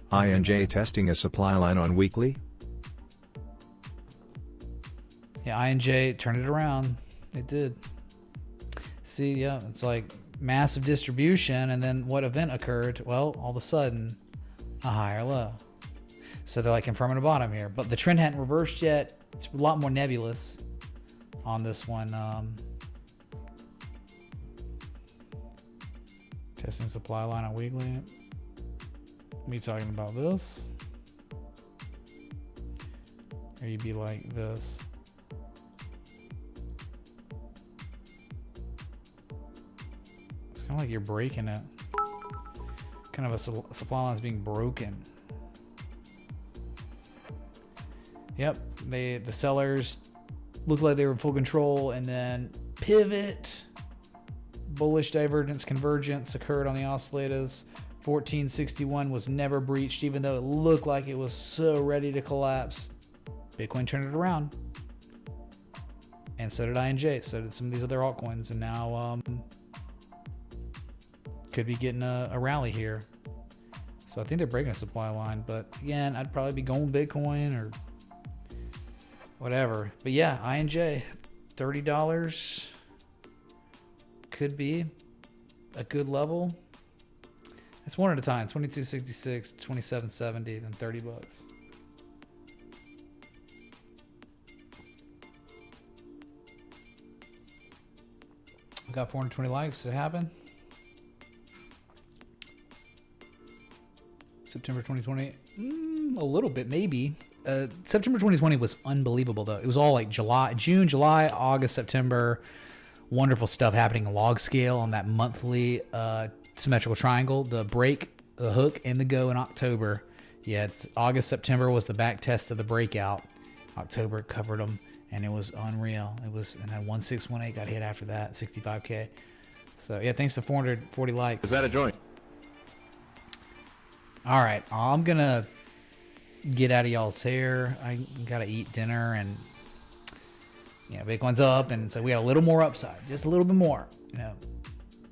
INJ testing a supply line on weekly. Yeah, INJ turned it around. It did. See, yeah, it's like massive distribution, and then what event occurred? Well, all of a sudden, a higher low. So they're like confirming a bottom here, but the trend hadn't reversed yet. It's a lot more nebulous on this one. Testing supply line on weekly. Me talking about this, or you'd be like this. It's kind of like you're breaking it. Kind of a supply line is being broken. Yep, the sellers look like they were in full control and then pivot bullish divergence convergence occurred on the oscillators. 1461 was never breached, even though it looked like it was so ready to collapse. Bitcoin turned it around. And so did INJ, so did some of these other altcoins, and now could be getting a rally here. So I think they're breaking a supply line, but again, I'd probably be going Bitcoin or whatever. But yeah, INJ, $30 could be a good level. It's one at a time. 2266, 2770, then $30. We got 420 likes. Did it happen? September 2020, a little bit maybe. September 2020 was unbelievable though. It was all like June, July, August, September. Wonderful stuff happening in log scale on that monthly symmetrical triangle. The break, the hook, and the go in October. Yeah, it's August, September was the back test of the breakout. October covered them, and it was unreal. It was, and then 1618 got hit after that, 65K. So yeah, thanks to 440 likes. Is that a joint? All right, I'm gonna get out of y'all's hair. I gotta eat dinner, and Bitcoin's up, and so we got a little more upside, just a little bit more.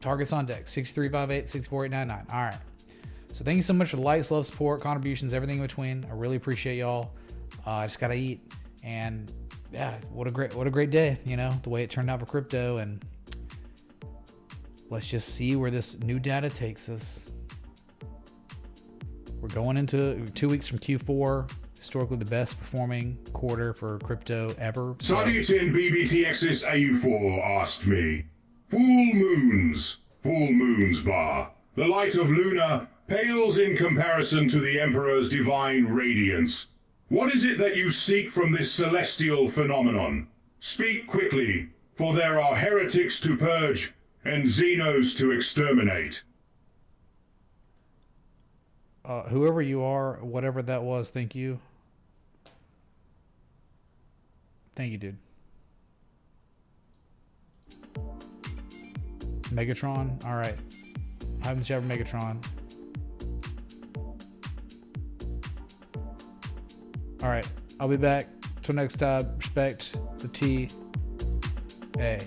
Targets on deck: 6358, 64899. All right. So thank you so much for the likes, love, support, contributions, everything in between. I really appreciate y'all. I just gotta eat, and yeah, what a great day. The way it turned out for crypto, and let's just see where this new data takes us. We're going into 2 weeks from Q4, historically the best performing quarter for crypto ever. Sadiatin BBTX's AU4 asked me, Full moons bar. The light of Luna pales in comparison to the Emperor's divine radiance. What is it that you seek from this celestial phenomenon? Speak quickly, for there are heretics to purge and Xenos to exterminate. Whoever you are, whatever that was, thank you. Thank you, dude. Megatron, all right. I haven't chatted with Megatron. All right, I'll be back. Till next time, respect the T. A.